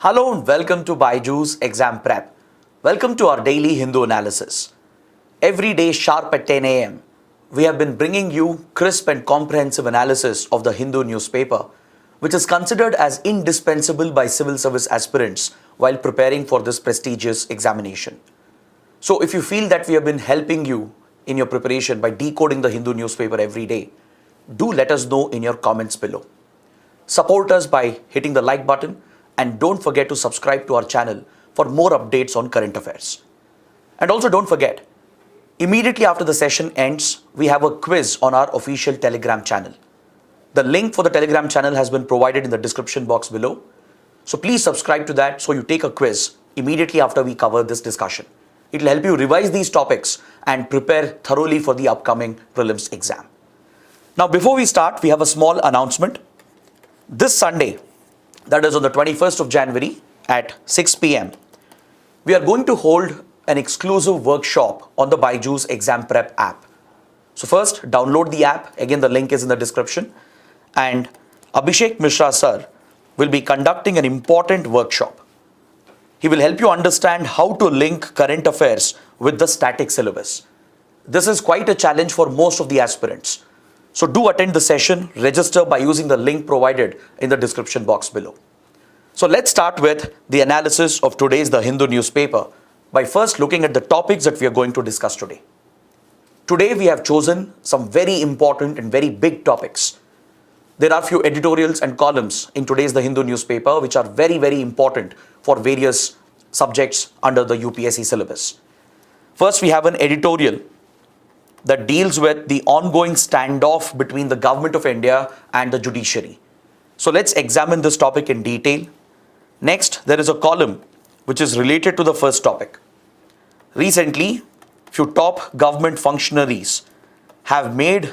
Hello and welcome to BYJU'S Exam Prep. Welcome to our daily Hindu analysis. Every day sharp at 10 a.m., we have been bringing you crisp and comprehensive analysis of the Hindu newspaper, which is considered as indispensable by civil service aspirants while preparing for this prestigious examination. So if you feel that we have been helping you in your preparation by decoding the Hindu newspaper every day, do let us know in your comments below. Support us by hitting the like button and don't forget to subscribe to our channel for more updates on current affairs. And also don't forget, immediately after the session ends, we have a quiz on our official Telegram channel. The link for the Telegram channel has been provided in the description box below. So please subscribe to that so you take a quiz immediately after we cover this discussion. It will help you revise these topics and prepare thoroughly for the upcoming prelims exam. Now before we start, we have a small announcement. This Sunday, that is on the 21st of January at 6 p.m. we are going to hold an exclusive workshop on the BYJU'S Exam Prep app. So first, download the app. Again, the link is in the description. And Abhishek Mishra sir will be conducting an important workshop. He will help you understand how to link current affairs with the static syllabus. This is quite a challenge for most of the aspirants. So do attend the session, register by using the link provided in the description box below. So let's start with the analysis of today's The Hindu newspaper by first looking at the topics that we are going to discuss today. Today we have chosen some very important and very big topics. There are few editorials and columns in today's The Hindu newspaper which are very, very important for various subjects under the UPSC syllabus. First, we have an editorial that deals with the ongoing standoff between the government of India and the judiciary. So let's examine this topic in detail. Next, there is a column which is related to the first topic. Recently, few top government functionaries have made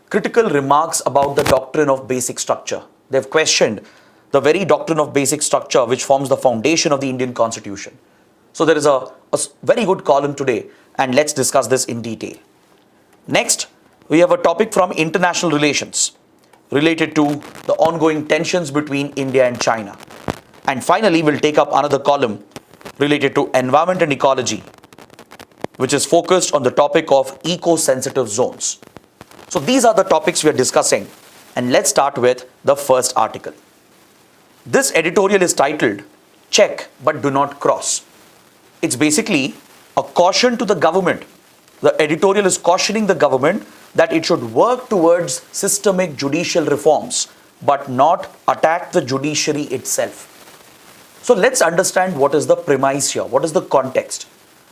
critical remarks about the doctrine of basic structure. They've questioned the very doctrine of basic structure which forms the foundation of the Indian Constitution. So there is a very good column today, and let's discuss this in detail. Next, we have a topic from international relations related to the ongoing tensions between India and China. And finally, we'll take up another column related to environment and ecology, which is focused on the topic of eco-sensitive zones. So these are the topics we are discussing, and let's start with the first article. This editorial is titled, "Check but do not cross." It's basically a caution to the government. The editorial is cautioning the government that it should work towards systemic judicial reforms, but not attack the judiciary itself. So let's understand what is the premise here, what is the context,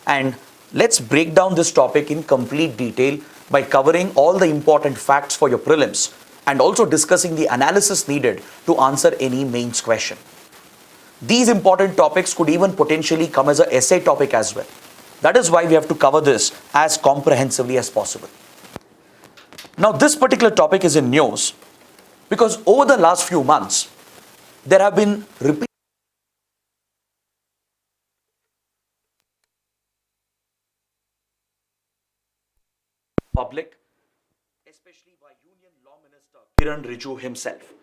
and let's break down this topic in complete detail by covering all the important facts for your prelims and also discussing the analysis needed to answer any mains question. These important topics could even potentially come as an essay topic as well. That is why we have to cover this as comprehensively as possible. Now, this particular topic is in news because over the last few months, there have been repeated public, especially by Union Law Minister Kiran Rijiju himself.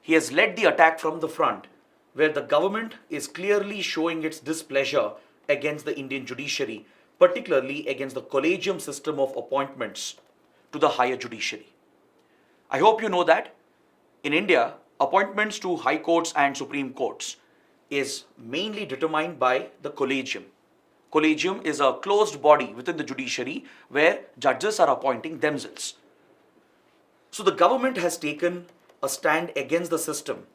He has led the attack from the front, where the government is clearly showing its displeasure against the Indian judiciary, particularly against the collegium system of appointments to the higher judiciary. I hope you know that in India, appointments to high courts and supreme courts is mainly determined by the collegium. Collegium is a closed body within the judiciary where judges are appointing themselves. So the government has taken a stand against the system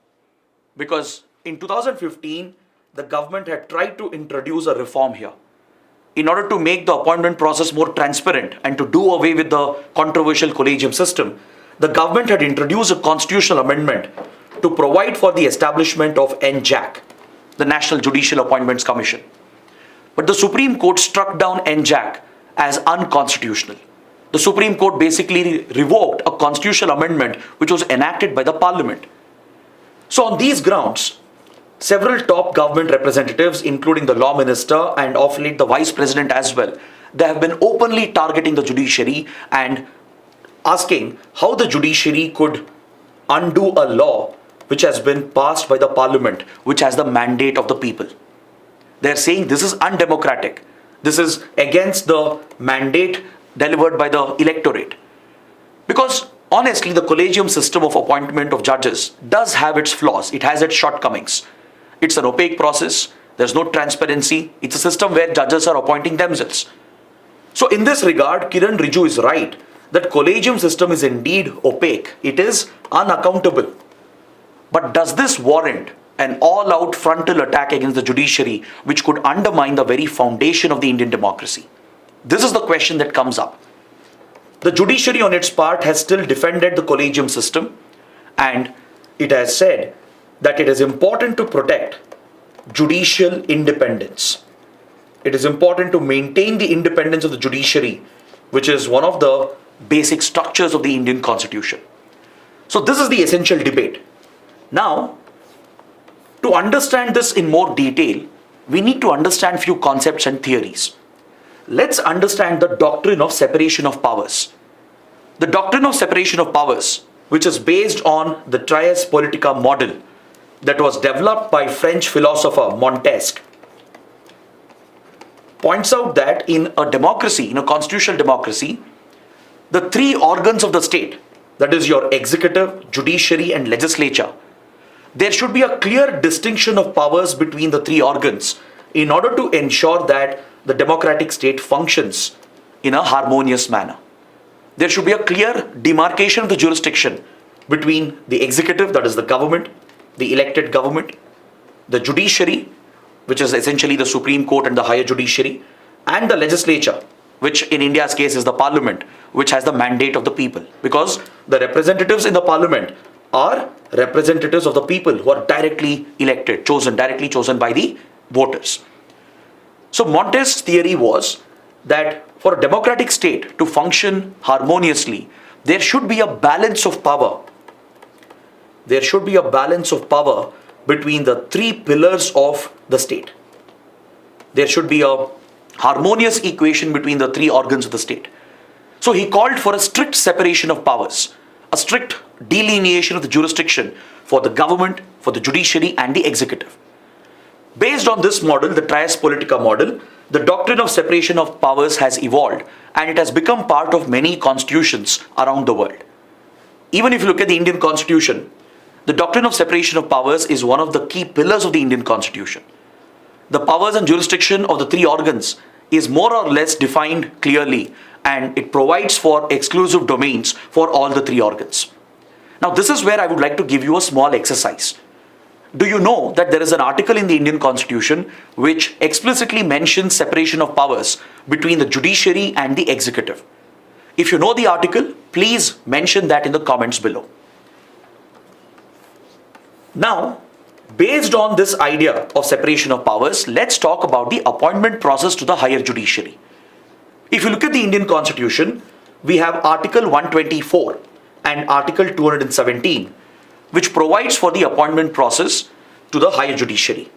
because in 2015, the government had tried to introduce a reform here in order to make the appointment process more transparent and to do away with the controversial collegium system. The government had introduced a constitutional amendment to provide for the establishment of NJAC, the National Judicial Appointments Commission. But the Supreme Court struck down NJAC as unconstitutional. The Supreme Court basically revoked a constitutional amendment which was enacted by the Parliament. So on these grounds, several top government representatives, including the law minister and of late the vice president as well, they have been openly targeting the judiciary and asking how the judiciary could undo a law which has been passed by the parliament, which has the mandate of the people. They're saying this is undemocratic. This is against the mandate delivered by the electorate. Because honestly, the collegium system of appointment of judges does have its flaws. It has its shortcomings. It's an opaque process. There's no transparency. It's a system where judges are appointing themselves. So in this regard, Kiran Rijiju is right that collegium system is indeed opaque. It is unaccountable. But does this warrant an all-out frontal attack against the judiciary, which could undermine the very foundation of the Indian democracy? This is the question that comes up. The judiciary on its part has still defended the collegium system, and it has said that it is important to protect judicial independence. It is important to maintain the independence of the judiciary, which is one of the basic structures of the Indian Constitution. So this is the essential debate. Now, to understand this in more detail, we need to understand few concepts and theories. Let's understand the doctrine of separation of powers. The doctrine of separation of powers, which is based on the trias politica model that was developed by French philosopher Montesquieu, points out that in a democracy, in a constitutional democracy, the three organs of the state, that is your executive, judiciary and legislature, there should be a clear distinction of powers between the three organs in order to ensure that the democratic state functions in a harmonious manner. There should be a clear demarcation of the jurisdiction between the executive, that is the government, the elected government, the judiciary, which is essentially the Supreme Court and the higher judiciary, and the legislature, which in India's case is the parliament, which has the mandate of the people, because the representatives in the parliament are representatives of the people who are directly elected, directly chosen by the voters. So Montesquieu's theory was that for a democratic state to function harmoniously, there should be a balance of power. There should be a balance of power between the three pillars of the state. There should be a harmonious equation between the three organs of the state. So he called for a strict separation of powers, a strict delineation of the jurisdiction for the government, for the judiciary and the executive. Based on this model, the trias politica model, the doctrine of separation of powers has evolved and it has become part of many constitutions around the world. Even if you look at the Indian Constitution, the doctrine of separation of powers is one of the key pillars of the Indian Constitution. The powers and jurisdiction of the three organs is more or less defined clearly, and it provides for exclusive domains for all the three organs. Now, this is where I would like to give you a small exercise. Do you know that there is an article in the Indian Constitution which explicitly mentions separation of powers between the judiciary and the executive? If you know the article, please mention that in the comments below. Now, based on this idea of separation of powers, let's talk about the appointment process to the higher judiciary. If you look at the Indian Constitution, we have Article 124 and Article 217, which provides for the appointment process to the higher judiciary.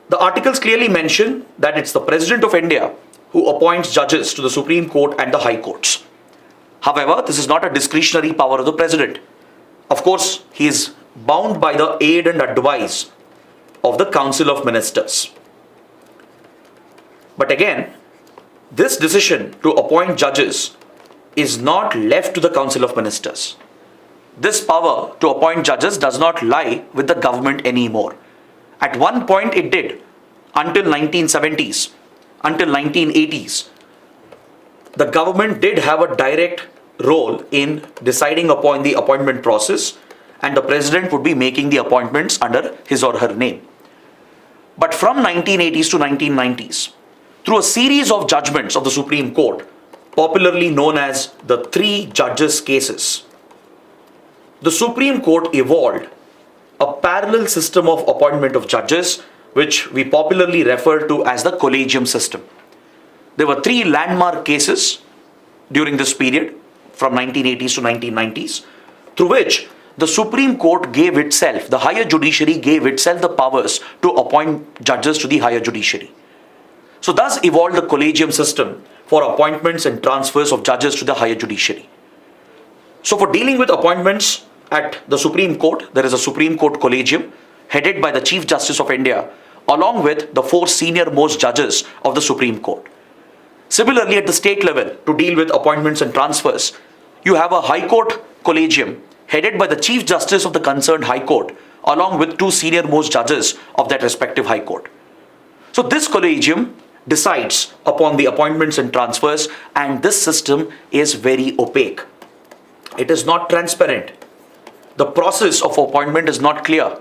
The articles clearly mention that it's the President of India who appoints judges to the Supreme Court and the High Courts. However, this is not a discretionary power of the President. Of course, he is bound by the aid and advice of the Council of Ministers. But again, this decision to appoint judges is not left to the Council of Ministers. This power to appoint judges does not lie with the government anymore. At one point it did, until 1970s, until 1980s. The government did have a direct role in deciding upon the appointment process, and the president would be making the appointments under his or her name. But from 1980s to 1990s, through a series of judgments of the Supreme Court, popularly known as the three judges cases, the Supreme Court evolved a parallel system of appointment of judges, which we popularly refer to as the collegium system. There were three landmark cases during this period, from 1980s to 1990s, through which the Supreme Court gave itself, the higher judiciary gave itself the powers to appoint judges to the higher judiciary. So thus evolved the collegium system for appointments and transfers of judges to the higher judiciary. So for dealing with appointments at the Supreme Court, there is a Supreme Court collegium headed by the Chief Justice of India, along with the 4 senior most judges of the Supreme Court. Similarly, at the state level, to deal with appointments and transfers, you have a High Court collegium headed by the Chief Justice of the concerned High Court, along with 2 senior most judges of that respective High Court. So this collegium decides upon the appointments and transfers, and this system is very opaque. It is not transparent. The process of appointment is not clear.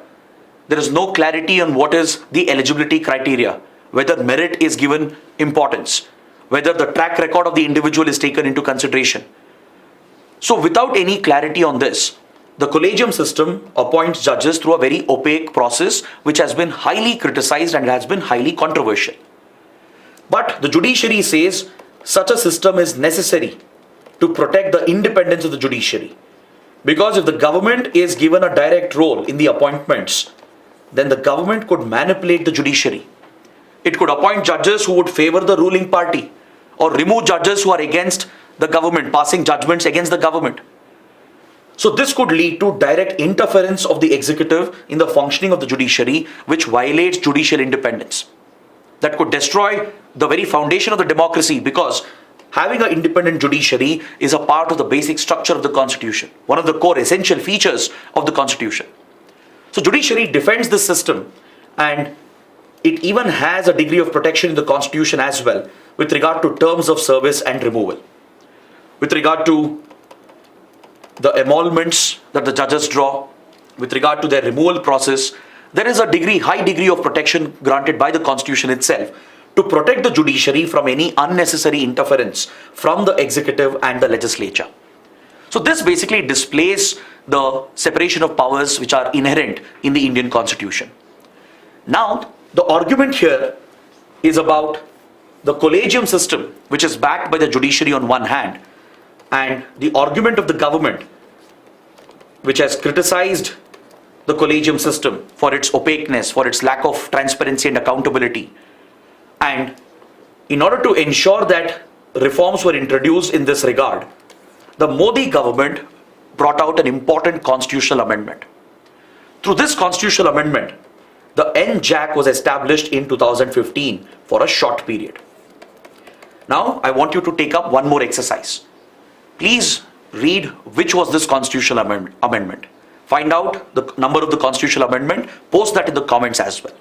There is no clarity on what is the eligibility criteria, whether merit is given importance, whether the track record of the individual is taken into consideration. So without any clarity on this, the collegium system appoints judges through a very opaque process which has been highly criticized and has been highly controversial. But the judiciary says such a system is necessary to protect the independence of the judiciary. Because if the government is given a direct role in the appointments, then the government could manipulate the judiciary. It could appoint judges who would favor the ruling party or remove judges who are against the government, passing judgments against the government. So this could lead to direct interference of the executive in the functioning of the judiciary, which violates judicial independence. That could destroy the very foundation of the democracy, because having an independent judiciary is a part of the basic structure of the constitution, one of the core essential features of the constitution. So judiciary defends this system, and it even has a degree of protection in the constitution as well with regard to terms of service and removal. With regard to the emoluments that the judges draw, with regard to their removal process, there is a high degree of protection granted by the constitution itself to protect the judiciary from any unnecessary interference from the executive and the legislature. So this basically displays the separation of powers which are inherent in the Indian constitution. Now, the argument here is about the collegium system, which is backed by the judiciary on one hand, and the argument of the government, which has criticized the collegium system for its opaqueness, for its lack of transparency and accountability. And in order to ensure that reforms were introduced in this regard, the Modi government brought out an important constitutional amendment. Through this constitutional amendment, the NJAC was established in 2015 for a short period. Now, I want you to take up one more exercise. Please read which was this constitutional amendment. Find out the number of the constitutional amendment, post that in the comments as well.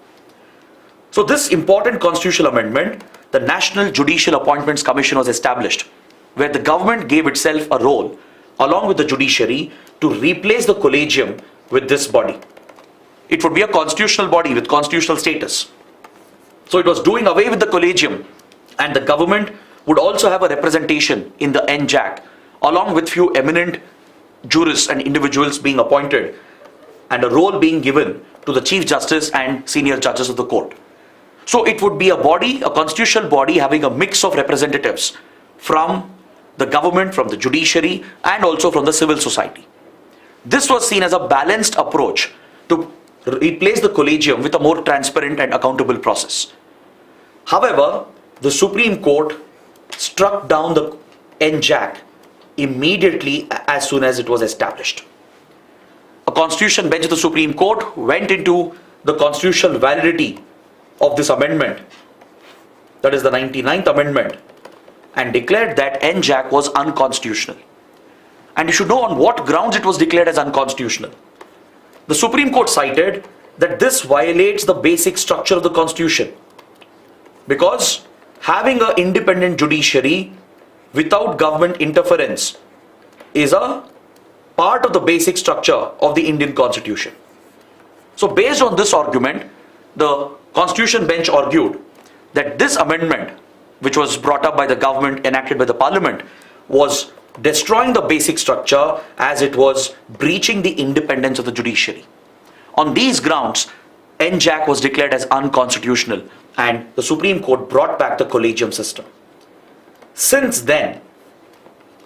So this important constitutional amendment, the National Judicial Appointments Commission was established, where the government gave itself a role along with the judiciary to replace the collegium with this body. It would be a constitutional body with constitutional status. So it was doing away with the collegium, and the government would also have a representation in the NJAC, along with few eminent jurists and individuals being appointed, and a role being given to the Chief Justice and senior judges of the court. So it would be a body, a constitutional body, having a mix of representatives from the government, from the judiciary, and also from the civil society. This was seen as a balanced approach to replace the collegium with a more transparent and accountable process. However, the Supreme Court struck down the NJAC immediately as soon as it was established. A constitution bench of the Supreme Court went into the constitutional validity of this amendment, that is the 99th amendment, and declared that NJAC was unconstitutional. And you should know on what grounds it was declared as unconstitutional. The Supreme Court cited that this violates the basic structure of the constitution, because having an independent judiciary without government interference is a part of the basic structure of the Indian constitution. So based on this argument, the constitution bench argued that this amendment, which was brought up by the government, enacted by the parliament, was destroying the basic structure, as it was breaching the independence of the judiciary. On these grounds, NJAC was declared as unconstitutional, and the Supreme Court brought back the collegium system. Since then,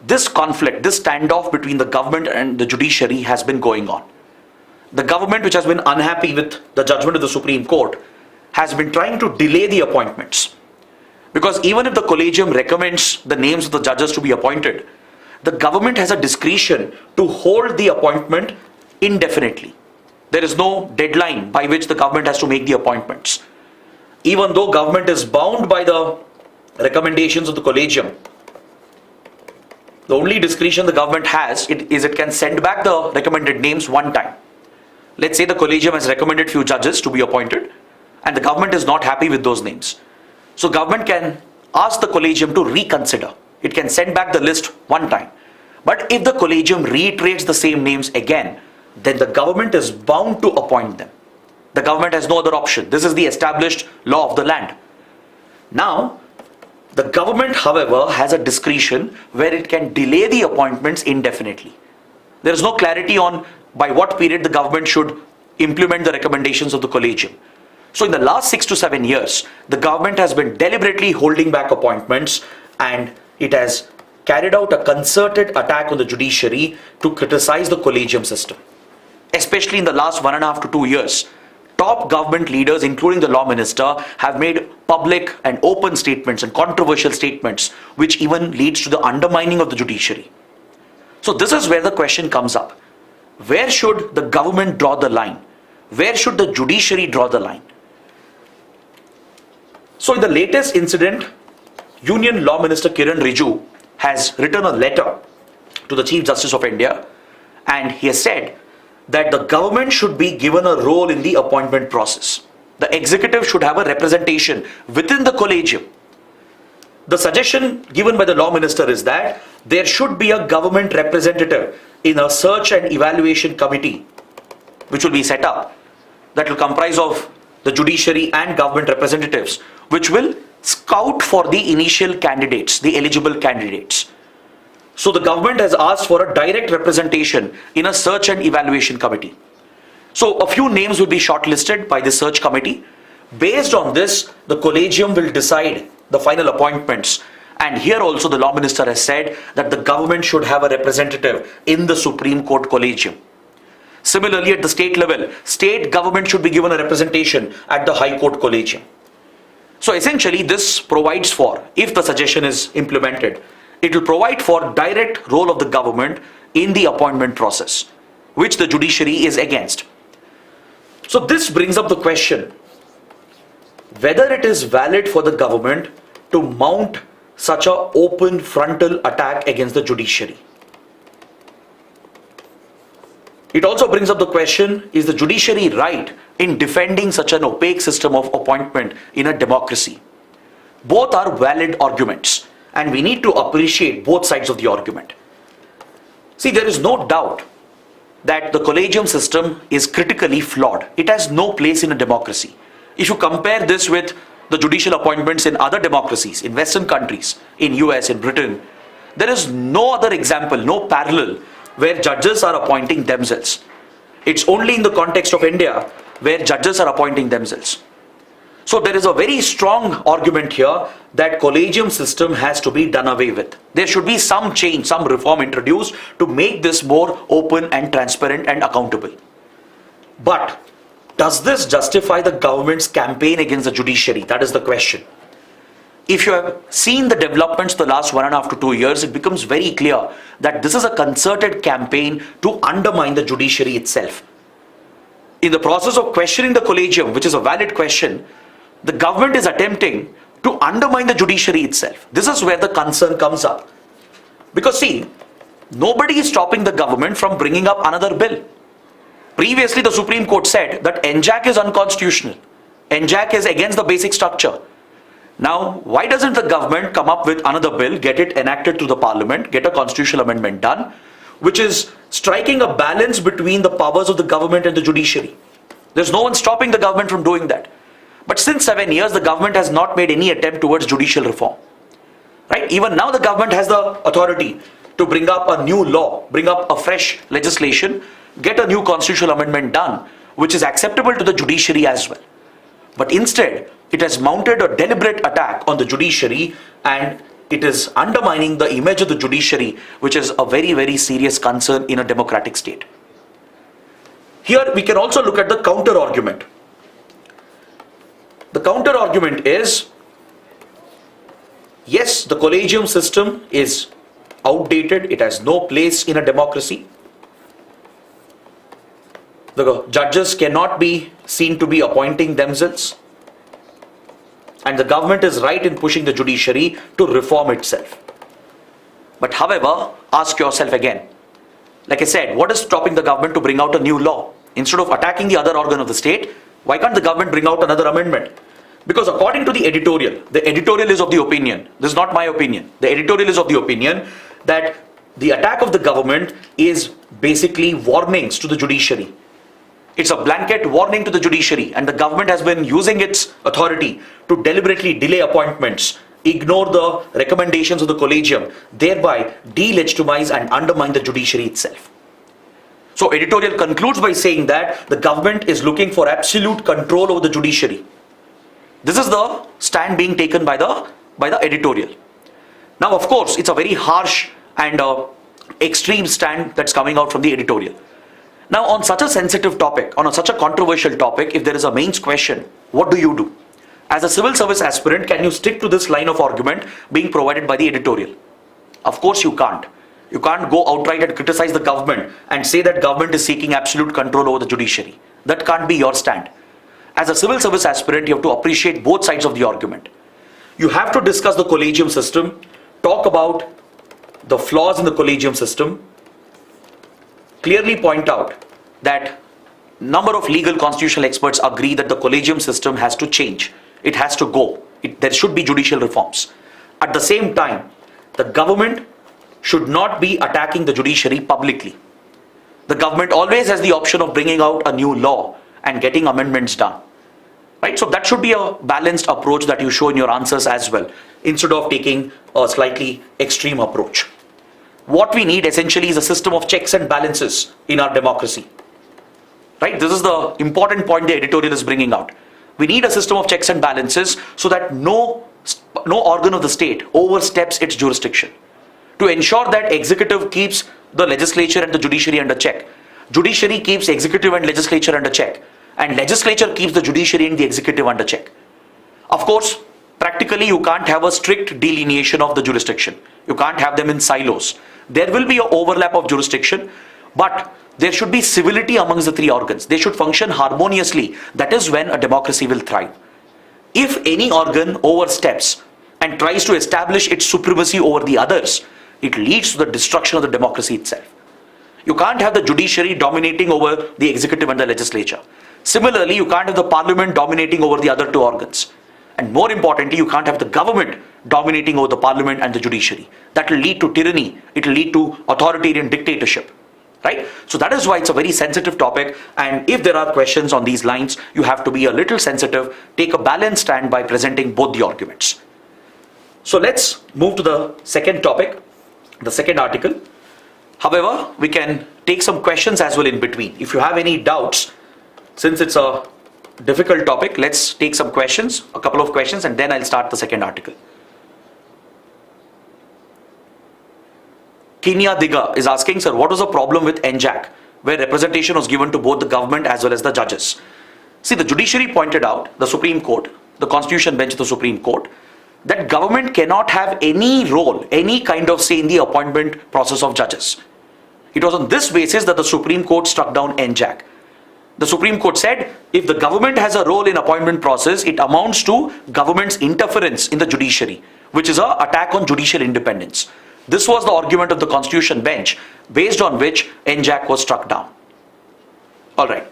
this conflict, this standoff between the government and the judiciary has been going on. The government, which has been unhappy with the judgment of the Supreme Court, has been trying to delay the appointments. Because even if the collegium recommends the names of the judges to be appointed, the government has a discretion to hold the appointment indefinitely. There is no deadline by which the government has to make the appointments. Even though government is bound by the recommendations of the collegium, the only discretion the government has is it can send back the recommended names one time. Let's say the collegium has recommended few judges to be appointed and the government is not happy with those names. So government can ask the collegium to reconsider. It can send back the list one time. But if the collegium reiterates the same names again, then the government is bound to appoint them. The government has no other option. This is the established law of the land. Now, the government, however, has a discretion where it can delay the appointments indefinitely. There is no clarity on by what period the government should implement the recommendations of the collegium. So in the last 6 to 7 years, the government has been deliberately holding back appointments and it has carried out a concerted attack on the judiciary to criticize the collegium system. Especially in the last 1.5 to 2 years, top government leaders, including the law minister, have made public and open statements and controversial statements, which even leads to the undermining of the judiciary. So this is where the question comes up. Where should the government draw the line? Where should the judiciary draw the line? So in the latest incident, Union Law Minister Kiran Rijiju has written a letter to the Chief Justice of India, and he has said that the government should be given a role in the appointment process. The executive should have a representation within the collegium. The suggestion given by the law minister is that there should be a government representative in a search and evaluation committee which will be set up that will comprise of the judiciary and government representatives, which will scout for the initial candidates, the eligible candidates. So the government has asked for a direct representation in a search and evaluation committee. So a few names will be shortlisted by the search committee. Based on this, the collegium will decide the final appointments. And here also the law minister has said that the government should have a representative in the Supreme Court collegium. Similarly, at the state level, state government should be given a representation at the High Court collegium. So essentially this provides for, if the suggestion is implemented, it will provide for direct role of the government in the appointment process, which the judiciary is against. So this brings up the question whether it is valid for the government to mount such an open frontal attack against the judiciary. It also brings up the question, is the judiciary right in defending such an opaque system of appointment in a democracy? Both are valid arguments, and we need to appreciate both sides of the argument. See, there is no doubt that the collegium system is critically flawed. It has no place in a democracy. If you compare this with the judicial appointments in other democracies, in Western countries, in US, in Britain, there is no other example, no parallel where judges are appointing themselves. It's only in the context of India where judges are appointing themselves. So there is a very strong argument here that collegium system has to be done away with. There should be some change, some reform introduced to make this more open and transparent and accountable. But does this justify the government's campaign against the judiciary? That is the question. If you have seen the developments the last 1.5 to 2 years, it becomes very clear that this is a concerted campaign to undermine the judiciary itself. In the process of questioning the collegium, which is a valid question, the government is attempting to undermine the judiciary itself. This is where the concern comes up. Because see, nobody is stopping the government from bringing up another bill. Previously, the Supreme Court said that NJAC is unconstitutional. NJAC is against the basic structure. Now, why doesn't the government come up with another bill, get it enacted through the parliament, get a constitutional amendment done, which is striking a balance between the powers of the government and the judiciary? There's no one stopping the government from doing that. But since 7 years, the government has not made any attempt towards judicial reform. Right? Even now, the government has the authority to bring up a new law, bring up a fresh legislation, get a new constitutional amendment done, which is acceptable to the judiciary as well. But instead, it has mounted a deliberate attack on the judiciary, and it is undermining the image of the judiciary, which is a very, very serious concern in a democratic state. Here, we can also look at the counter argument. The counter argument is, yes, the collegium system is outdated. It has no place in a democracy. The judges cannot be seen to be appointing themselves, and the government is right in pushing the judiciary to reform itself. But however, ask yourself again, like I said, what is stopping the government to bring out a new law? Instead of attacking the other organ of the state, why can't the government bring out another amendment? Because according to the editorial is of the opinion, this is not my opinion, the editorial is of the opinion that the attack of the government is basically warnings to the judiciary. It's a blanket warning to the judiciary, and the government has been using its authority to deliberately delay appointments, ignore the recommendations of the collegium, thereby delegitimize and undermine the judiciary itself. So editorial concludes by saying that the government is looking for absolute control over the judiciary. This is the stand being taken by the editorial. Now, of course, it's a very harsh and extreme stand that's coming out from the editorial. Now, on such a sensitive topic, on such a controversial topic, if there is a mains question, what do you do? As a civil service aspirant, can you stick to this line of argument being provided by the editorial? Of course you can't. You can't go outright and criticize the government and say that government is seeking absolute control over the judiciary. That can't be your stand. As a civil service aspirant, you have to appreciate both sides of the argument. You have to discuss the collegium system, talk about the flaws in the collegium system, clearly point out that number of legal constitutional experts agree that the collegium system has to change. It has to go. There should be judicial reforms. At the same time, the government should not be attacking the judiciary publicly. The government always has the option of bringing out a new law and getting amendments done. Right? So that should be a balanced approach that you show in your answers as well, instead of taking a slightly extreme approach. What we need essentially is a system of checks and balances in our democracy. Right? This is the important point the editorial is bringing out. We need a system of checks and balances so that no organ of the state oversteps its jurisdiction. To ensure that executive keeps the legislature and the judiciary under check. Judiciary keeps executive and legislature under check. And legislature keeps the judiciary and the executive under check. Of course, practically you can't have a strict delineation of the jurisdiction. You can't have them in silos. There will be an overlap of jurisdiction, but there should be civility amongst the three organs. They should function harmoniously. That is when a democracy will thrive. If any organ oversteps and tries to establish its supremacy over the others, it leads to the destruction of the democracy itself. You can't have the judiciary dominating over the executive and the legislature. Similarly, you can't have the parliament dominating over the other two organs. And more importantly, you can't have the government dominating over the parliament and the judiciary. That will lead to tyranny. It will lead to authoritarian dictatorship. Right? So that is why it's a very sensitive topic, and if there are questions on these lines, you have to be a little sensitive, take a balanced stand by presenting both the arguments. So let's move to the second topic, the second article. However, we can take some questions as well in between. If you have any doubts, since it's a difficult topic, let's take some questions, a couple of questions, and then I'll start the second article. Kinya Diga is asking, sir, what was the problem with NJAC, where representation was given to both the government as well as the judges? See, the judiciary pointed out, the Supreme Court, the Constitution bench of the Supreme Court, that government cannot have any role, any kind of say in the appointment process of judges. It was on this basis that the Supreme Court struck down NJAC. The Supreme Court said, if the government has a role in appointment process, it amounts to government's interference in the judiciary, which is an attack on judicial independence. This was the argument of the Constitution bench, based on which NJAC was struck down. Alright.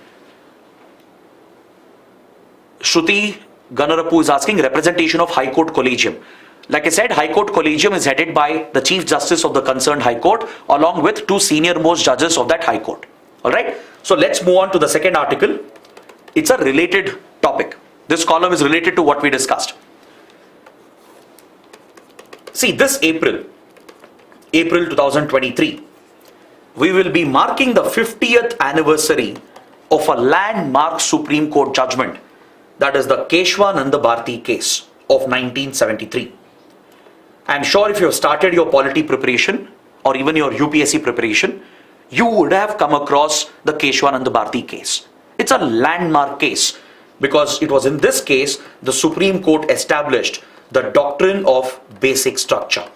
Shruti Ganarapu is asking, representation of High Court Collegium. Like I said, High Court Collegium is headed by the Chief Justice of the concerned High Court, along with two senior most judges of that High Court. Alright. So let's move on to the second article. It's a related topic. This column is related to what we discussed. See, this April 2023, we will be marking the 50th anniversary of a landmark Supreme Court judgment, that is the Keshwananda Bharti case of 1973. I'm sure if you have started your polity preparation or even your UPSC preparation, you would have come across the Keshwananda Bharti case. It's a landmark case because it was in this case the Supreme Court established the doctrine of basic structure.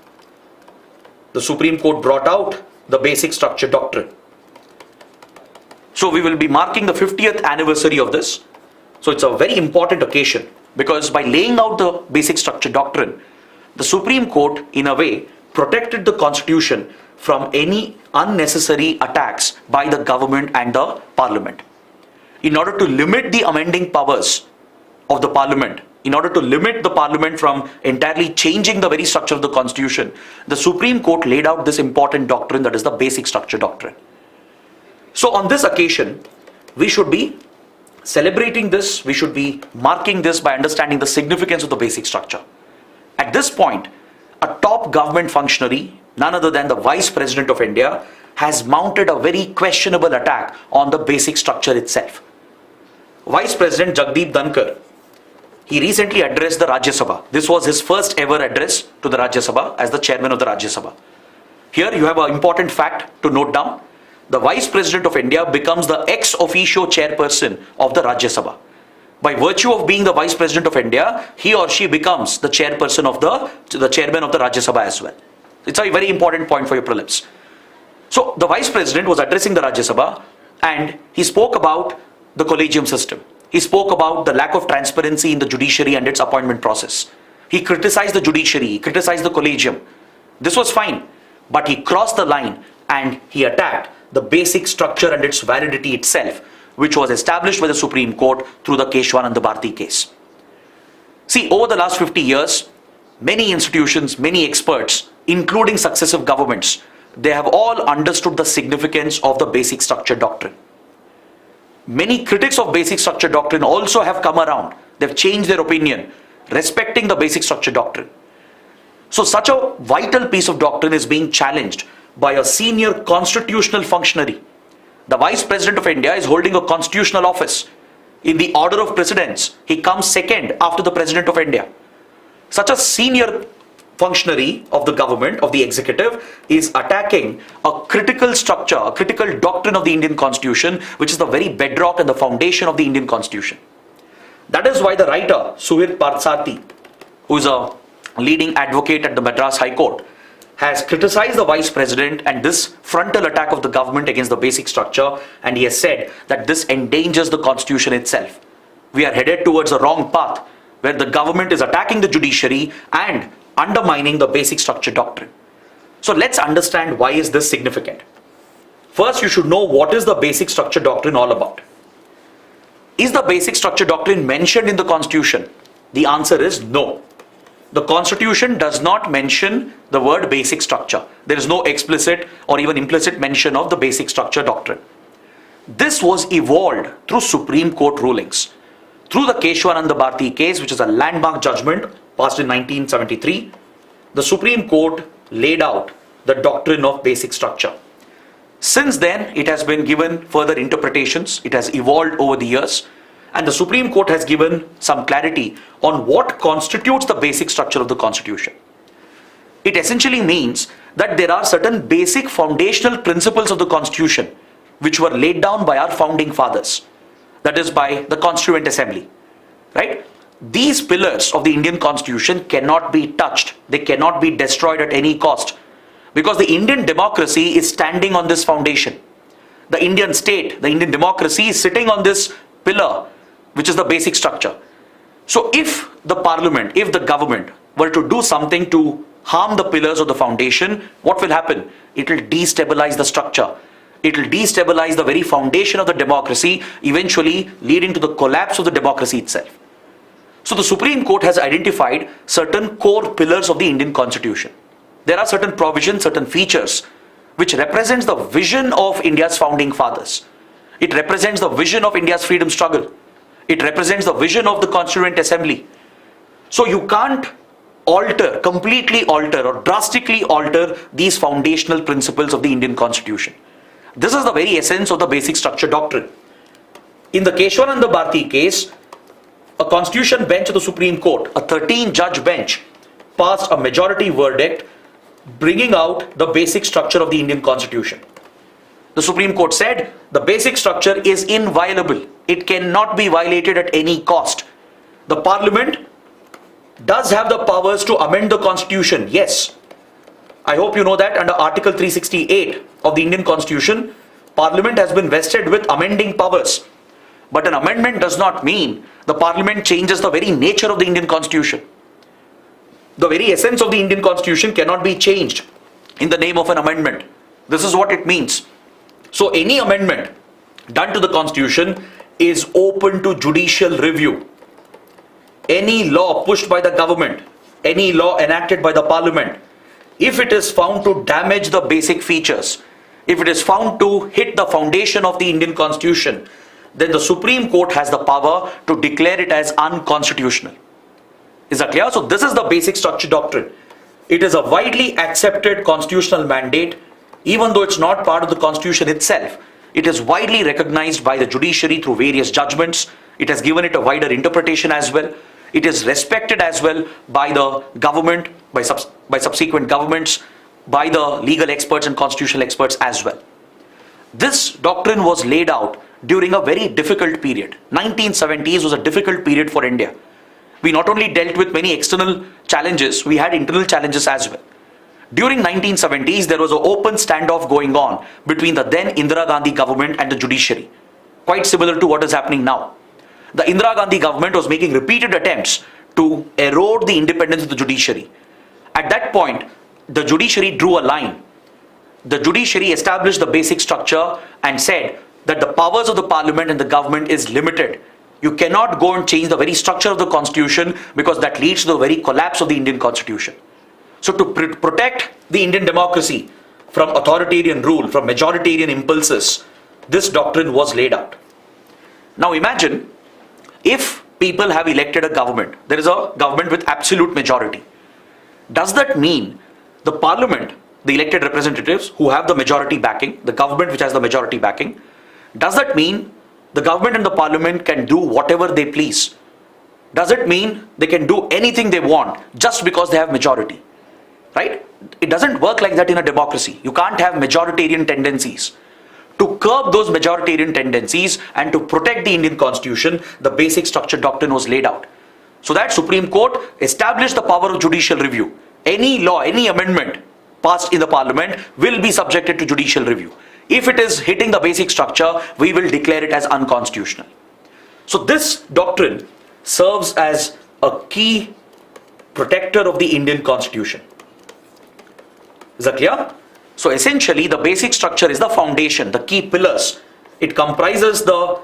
The Supreme Court brought out the basic structure doctrine. So we will be marking the 50th anniversary of this. So it's a very important occasion because by laying out the basic structure doctrine, the Supreme Court in a way protected the constitution from any unnecessary attacks by the government and the parliament. In order to limit the amending powers of the parliament, in order to limit the parliament from entirely changing the very structure of the constitution, the Supreme Court laid out this important doctrine, that is the basic structure doctrine. So on this occasion, we should be celebrating this, we should be marking this by understanding the significance of the basic structure. At this point, a top government functionary, none other than the Vice President of India, has mounted a very questionable attack on the basic structure itself. Vice President Jagdeep Dhankar, he recently addressed the Rajya Sabha. This was his first ever address to the Rajya Sabha as the chairman of the Rajya Sabha. Here you have an important fact to note down. The Vice President of India becomes the ex officio chairperson of the Rajya Sabha. By virtue of being the Vice President of India, he or she becomes the chairperson of the chairman of the Rajya Sabha as well. It's a very important point for your prelims. So the Vice President was addressing the Rajya Sabha and he spoke about the collegium system. He spoke about the lack of transparency in the judiciary and its appointment process. He criticized the judiciary, he criticized the collegium. This was fine, but he crossed the line and he attacked the basic structure and its validity itself, which was established by the Supreme Court through the Keshwananda Bharti case. See, over the last 50 years, many institutions, many experts, including successive governments, they have all understood the significance of the basic structure doctrine. Many critics of basic structure doctrine also have come around. They've changed their opinion, respecting the basic structure doctrine. So such a vital piece of doctrine is being challenged by a senior constitutional functionary. The Vice President of India is holding a constitutional office. In the order of precedence, he comes second after the President of India. Such a senior functionary of the government, of the executive, is attacking a critical structure, a critical doctrine of the Indian Constitution, which is the very bedrock and the foundation of the Indian Constitution. That is why the writer, Suhir Parsati, who is a leading advocate at the Madras High Court, has criticized the Vice President and this frontal attack of the government against the basic structure, and he has said that this endangers the Constitution itself. We are headed towards a wrong path where the government is attacking the judiciary and undermining the basic structure doctrine. So let's understand why is this significant. First, you should know what is the basic structure doctrine all about. Is the basic structure doctrine mentioned in the Constitution? The answer is no. The Constitution does not mention the word basic structure. There is no explicit or even implicit mention of the basic structure doctrine. This was evolved through Supreme Court rulings. Through the Keshwananda Bharti case, which is a landmark judgment passed in 1973, the Supreme Court laid out the doctrine of basic structure. Since then, it has been given further interpretations. It has evolved over the years. And the Supreme Court has given some clarity on what constitutes the basic structure of the Constitution. It essentially means that there are certain basic foundational principles of the Constitution which were laid down by our founding fathers, that is by the Constituent Assembly, right? These pillars of the Indian Constitution cannot be touched. They cannot be destroyed at any cost because the Indian democracy is standing on this foundation. The Indian state, the Indian democracy is sitting on this pillar, which is the basic structure. So if the parliament, if the government were to do something to harm the pillars of the foundation, what will happen? It will destabilize the structure. It will destabilize the very foundation of the democracy, eventually leading to the collapse of the democracy itself. So the Supreme Court has identified certain core pillars of the Indian Constitution. There are certain provisions, certain features, which represents the vision of India's founding fathers. It represents the vision of India's freedom struggle. It represents the vision of the Constituent Assembly. So you can't alter, completely alter or drastically alter these foundational principles of the Indian Constitution. This is the very essence of the basic structure doctrine. In the Keshwananda Bharti case, a constitution bench of the Supreme Court, a 13-judge bench, passed a majority verdict bringing out the basic structure of the Indian Constitution. The Supreme Court said the basic structure is inviolable. It cannot be violated at any cost. The Parliament does have the powers to amend the Constitution, yes. I hope you know that under Article 368 of the Indian Constitution, Parliament has been vested with amending powers. But an amendment does not mean the Parliament changes the very nature of the Indian Constitution. The very essence of the Indian Constitution cannot be changed in the name of an amendment. This is what it means. So any amendment done to the Constitution is open to judicial review. Any law pushed by the government, any law enacted by the Parliament, if it is found to damage the basic features, if it is found to hit the foundation of the Indian Constitution, then the Supreme Court has the power to declare it as unconstitutional. Is that clear? So this is the basic structure doctrine. It is a widely accepted constitutional mandate, even though it's not part of the Constitution itself. It is widely recognized by the judiciary through various judgments. It has given it a wider interpretation as well. It is respected as well by the government, by subsequent governments, by the legal experts and constitutional experts as well. This doctrine was laid out during a very difficult period. 1970s was a difficult period for India. We not only dealt with many external challenges, we had internal challenges as well. During 1970s, there was an open standoff going on between the then Indira Gandhi government and the judiciary, quite similar to what is happening now. The Indira Gandhi government was making repeated attempts to erode the independence of the judiciary. At that point, the judiciary drew a line. The judiciary established the basic structure and said that the powers of the Parliament and the government is limited. You cannot go and change the very structure of the Constitution because that leads to the very collapse of the Indian Constitution. So to protect the Indian democracy from authoritarian rule, from majoritarian impulses, this doctrine was laid out. Now imagine if people have elected a government, there is a government with absolute majority. Does that mean the Parliament, the elected representatives who have the majority backing, the government which has the majority backing, does that mean the government and the Parliament can do whatever they please? Does it mean they can do anything they want just because they have majority? Right? It doesn't work like that in a democracy. You can't have majoritarian tendencies. To curb those majoritarian tendencies and to protect the Indian Constitution, the basic structure doctrine was laid out. So that Supreme Court established the power of judicial review. Any law, any amendment passed in the Parliament will be subjected to judicial review. If it is hitting the basic structure, we will declare it as unconstitutional. So this doctrine serves as a key protector of the Indian Constitution. Is that clear? So essentially, the basic structure is the foundation, the key pillars. It comprises the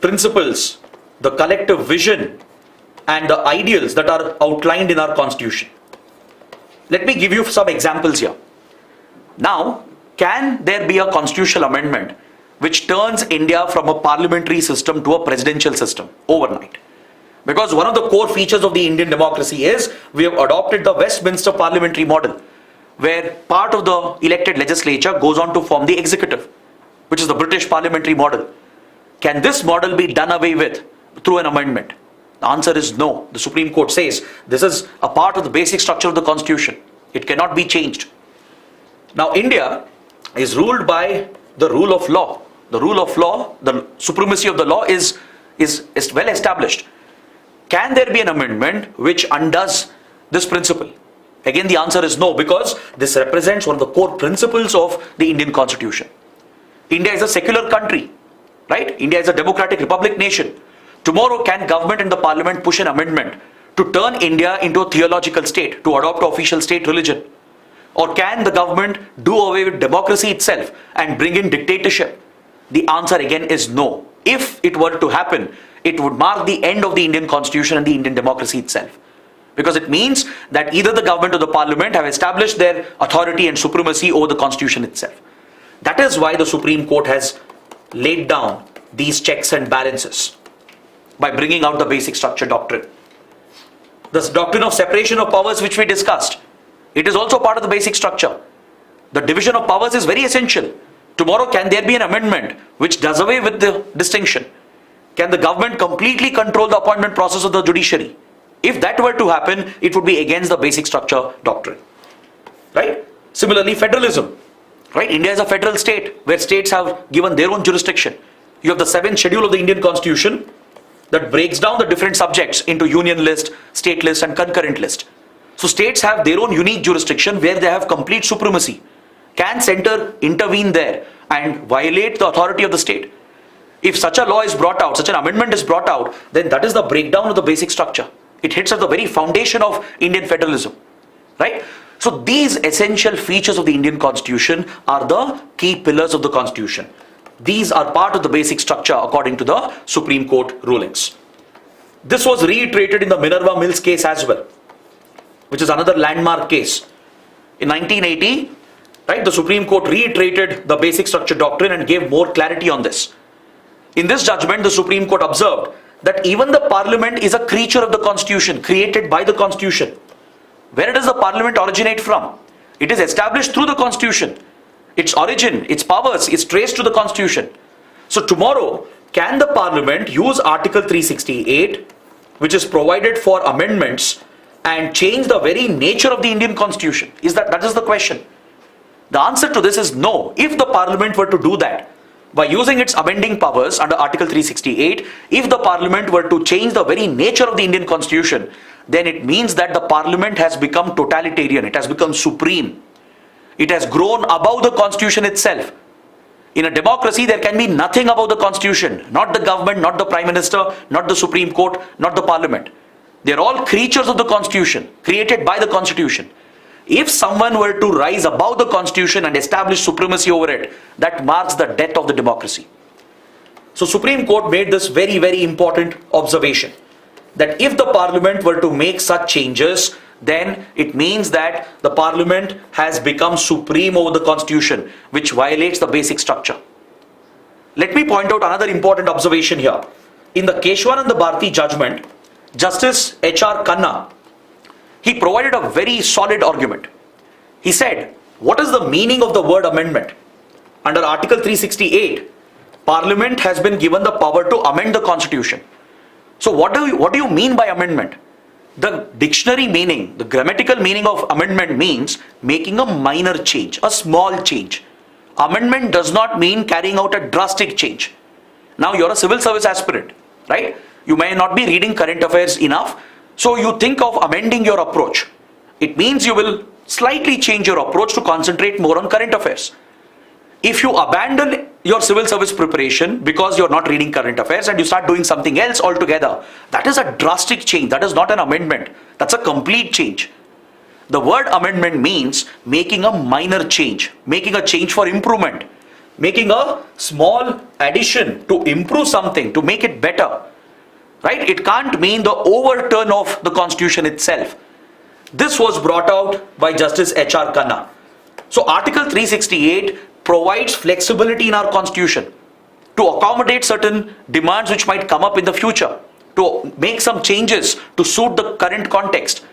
principles, the collective vision, and the ideals that are outlined in our Constitution. Let me give you some examples here. Now, can there be a constitutional amendment which turns India from a parliamentary system to a presidential system overnight? Because one of the core features of the Indian democracy is we have adopted the Westminster parliamentary model, where part of the elected legislature goes on to form the executive, which is the British parliamentary model. Can this model be done away with through an amendment? The answer is no. The Supreme Court says this is a part of the basic structure of the Constitution. It cannot be changed. Now, India is ruled by the rule of law. The rule of law, the supremacy of the law is well established. Can there be an amendment which undoes this principle? Again, the answer is no, because this represents one of the core principles of the Indian Constitution. India is a secular country, right? India is a democratic republic nation. Tomorrow, can government and the Parliament push an amendment to turn India into a theological state, to adopt official state religion? Or can the government do away with democracy itself and bring in dictatorship? The answer again is no. If it were to happen, it would mark the end of the Indian Constitution and the Indian democracy itself. Because it means that either the government or the Parliament have established their authority and supremacy over the Constitution itself. That is why the Supreme Court has laid down these checks and balances by bringing out the basic structure doctrine. This doctrine of separation of powers which we discussed, it is also part of the basic structure. The division of powers is very essential. Tomorrow, can there be an amendment which does away with the distinction? Can the government completely control the appointment process of the judiciary? If that were to happen, it would be against the basic structure doctrine, right? Similarly, federalism, right? India is a federal state where states have given their own jurisdiction. You have the 7th schedule of the Indian Constitution that breaks down the different subjects into union list, state list, and concurrent list. So states have their own unique jurisdiction where they have complete supremacy. Can center intervene there and violate the authority of the state. If such a law is brought out, such an amendment is brought out, then that is the breakdown of the basic structure. It hits at the very foundation of Indian federalism, right? So these essential features of the Indian Constitution are the key pillars of the Constitution. These are part of the basic structure according to the Supreme Court rulings. This was reiterated in the Minerva Mills case as well, which is another landmark case. In 1980, right, the Supreme Court reiterated the basic structure doctrine and gave more clarity on this. In this judgment, the Supreme Court observed that even the Parliament is a creature of the Constitution, created by the Constitution. Where does the Parliament originate from? It is established through the Constitution. Its origin, its powers is traced to the Constitution. So tomorrow, can the Parliament use Article 368, which is provided for amendments, and change the very nature of the Indian Constitution? That is the question. The answer to this is no. If the Parliament were to do that, by using its amending powers under Article 368, if the Parliament were to change the very nature of the Indian Constitution, then it means that the Parliament has become totalitarian, it has become supreme. It has grown above the Constitution itself. In a democracy, there can be nothing above the Constitution, not the government, not the Prime Minister, not the Supreme Court, not the Parliament. They are all creatures of the Constitution, created by the Constitution. If someone were to rise above the Constitution and establish supremacy over it, that marks the death of the democracy. So Supreme Court made this very, very important observation, that if the Parliament were to make such changes, then it means that the Parliament has become supreme over the Constitution, which violates the basic structure. Let me point out another important observation here. In the Keshwananda Bharati judgment, Justice H.R. Khanna, he provided a very solid argument. He said, what is the meaning of the word amendment? Under Article 368, Parliament has been given the power to amend the Constitution. So what do you mean by amendment? The dictionary meaning, the grammatical meaning of amendment means making a minor change, a small change. Amendment does not mean carrying out a drastic change. Now you're a civil service aspirant, right? You may not be reading current affairs enough, so you think of amending your approach. It means you will slightly change your approach to concentrate more on current affairs. If you abandon your civil service preparation because you're not reading current affairs and you start doing something else altogether, that is a drastic change. That is not an amendment. That's a complete change. The word amendment means making a minor change, making a change for improvement, making a small addition to improve something, to make it better. Right? It can't mean the overturn of the Constitution itself. This was brought out by Justice H.R. Khanna. So Article 368 provides flexibility in our Constitution to accommodate certain demands which might come up in the future, to make some changes to suit the current context.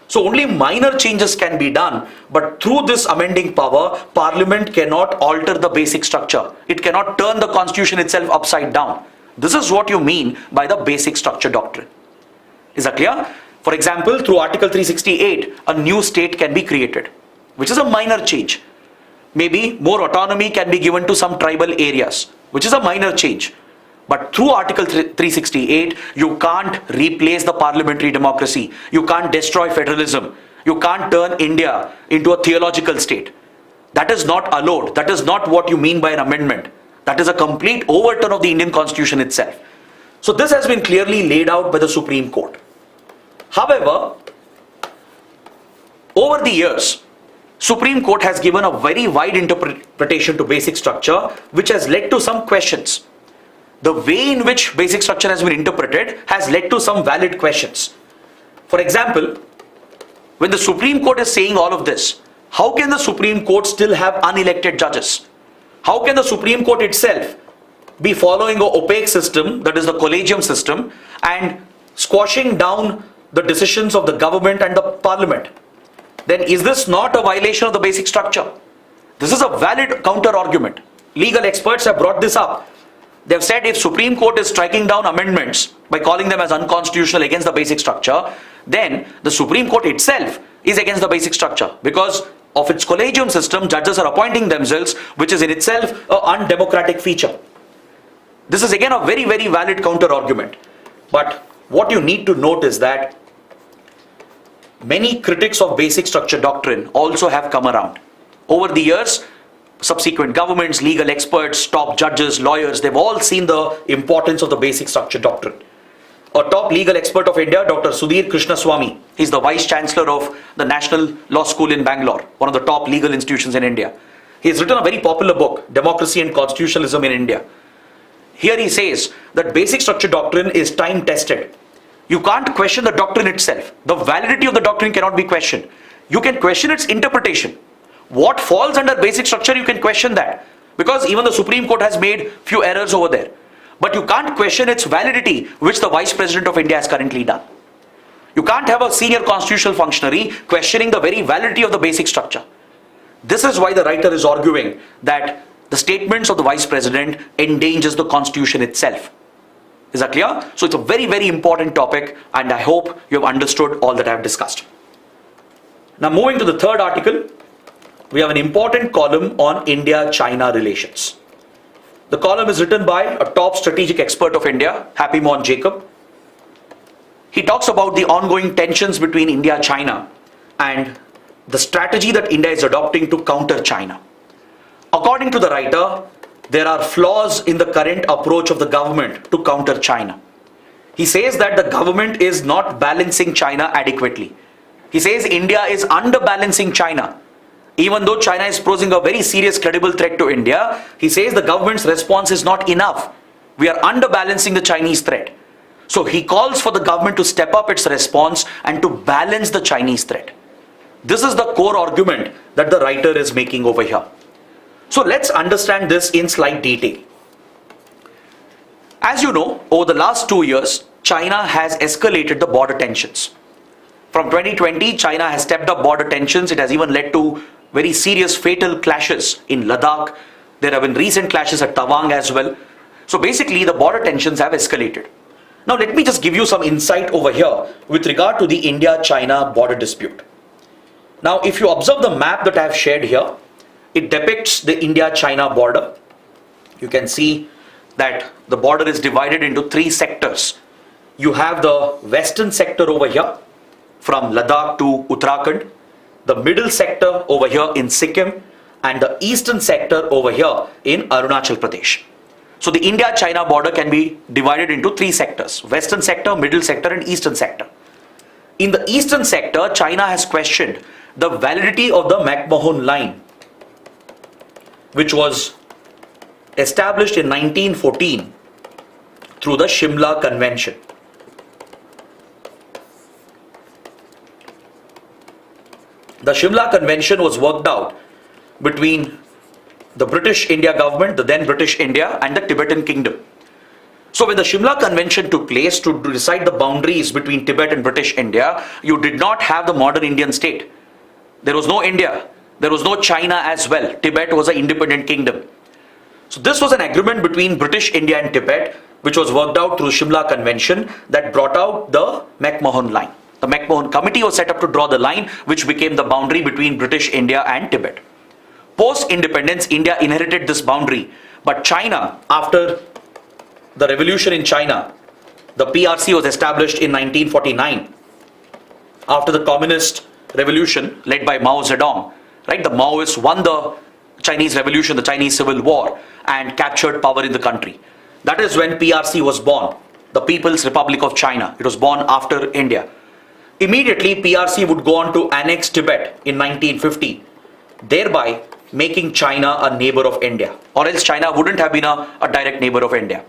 So only minor changes can be done, but through this amending power, Parliament cannot alter the basic structure. It cannot turn the Constitution itself upside down. This is what you mean by the basic structure doctrine. Is that clear? For example, through Article 368, a new state can be created, which is a minor change. Maybe more autonomy can be given to some tribal areas, which is a minor change. But through Article 368, you can't replace the parliamentary democracy. You can't destroy federalism. You can't turn India into a theological state. That is not allowed. That is not what you mean by an amendment. That is a complete overturn of the Indian Constitution itself. So this has been clearly laid out by the Supreme Court. However, over the years, Supreme Court has given a very wide interpretation to basic structure, which has led to some questions. The way in which basic structure has been interpreted has led to some valid questions. For example, when the Supreme Court is saying all of this, how can the Supreme Court still have unelected judges? How can the Supreme Court itself be following an opaque system, that is the collegium system, and squashing down the decisions of the government and the parliament? Then is this not a violation of the basic structure? This is a valid counter argument. Legal experts have brought this up. They have said if Supreme Court is striking down amendments by calling them as unconstitutional against the basic structure, then the Supreme Court itself is against the basic structure because of its collegium system. Judges are appointing themselves, which is in itself an undemocratic feature. This is again a very, very valid counter argument. But what you need to note is that many critics of basic structure doctrine also have come around. Over the years, subsequent governments, legal experts, top judges, lawyers, they've all seen the importance of the basic structure doctrine. A top legal expert of India, Dr. Sudhir Krishnaswamy, he's the Vice Chancellor of the National Law School in Bangalore, one of the top legal institutions in India. He has written a very popular book, Democracy and Constitutionalism in India. Here he says that basic structure doctrine is time tested. You can't question the doctrine itself. The validity of the doctrine cannot be questioned. You can question its interpretation. What falls under basic structure, you can question that. Because even the Supreme Court has made few errors over there. But you can't question its validity, which the Vice President of India has currently done. You can't have a senior constitutional functionary questioning the very validity of the basic structure. This is why the writer is arguing that the statements of the Vice President endangers the Constitution itself. Is that clear? So it's a very, very important topic, and I hope you have understood all that I have discussed. Now moving to the third article, we have an important column on India-China relations. The column is written by a top strategic expert of India, Happy Mohan Jacob. He talks about the ongoing tensions between India and China and the strategy that India is adopting to counter China. According to the writer, there are flaws in the current approach of the government to counter China. He says that the government is not balancing China adequately. He says India is underbalancing China. Even though China is posing a very serious credible threat to India, he says the government's response is not enough. We are underbalancing the Chinese threat. So he calls for the government to step up its response and to balance the Chinese threat. This is the core argument that the writer is making over here. So let's understand this in slight detail. As you know, over the last 2 years, China has escalated the border tensions. From 2020, China has stepped up border tensions. It has even led to very serious fatal clashes in Ladakh. There have been recent clashes at Tawang as well. So basically the border tensions have escalated. Now let me just give you some insight over here with regard to the India-China border dispute. Now if you observe the map that I have shared here, it depicts the India-China border. You can see that the border is divided into 3 sectors. You have the western sector over here from Ladakh to Uttarakhand, the middle sector over here in Sikkim, and the eastern sector over here in Arunachal Pradesh. So the India-China border can be divided into 3 sectors: western sector, middle sector and eastern sector. In the eastern sector, China has questioned the validity of the McMahon line, which was established in 1914 through the Shimla Convention. The Shimla Convention was worked out between the British India government, the then British India, and the Tibetan Kingdom. So when the Shimla Convention took place to decide the boundaries between Tibet and British India, you did not have the modern Indian state. There was no India. There was no China as well. Tibet was an independent kingdom. So this was an agreement between British India and Tibet, which was worked out through the Shimla Convention, that brought out the McMahon line. The McMahon Committee was set up to draw the line, which became the boundary between British India and Tibet. Post-independence, India inherited this boundary. But China, after the revolution in China, the PRC was established in 1949. After the communist revolution led by Mao Zedong, right, the Maoists won the Chinese Revolution, the Chinese Civil War, and captured power in the country. That is when PRC was born, the People's Republic of China. It was born after India. Immediately, PRC would go on to annex Tibet in 1950, thereby making China a neighbor of India, or else China wouldn't have been a direct neighbor of India.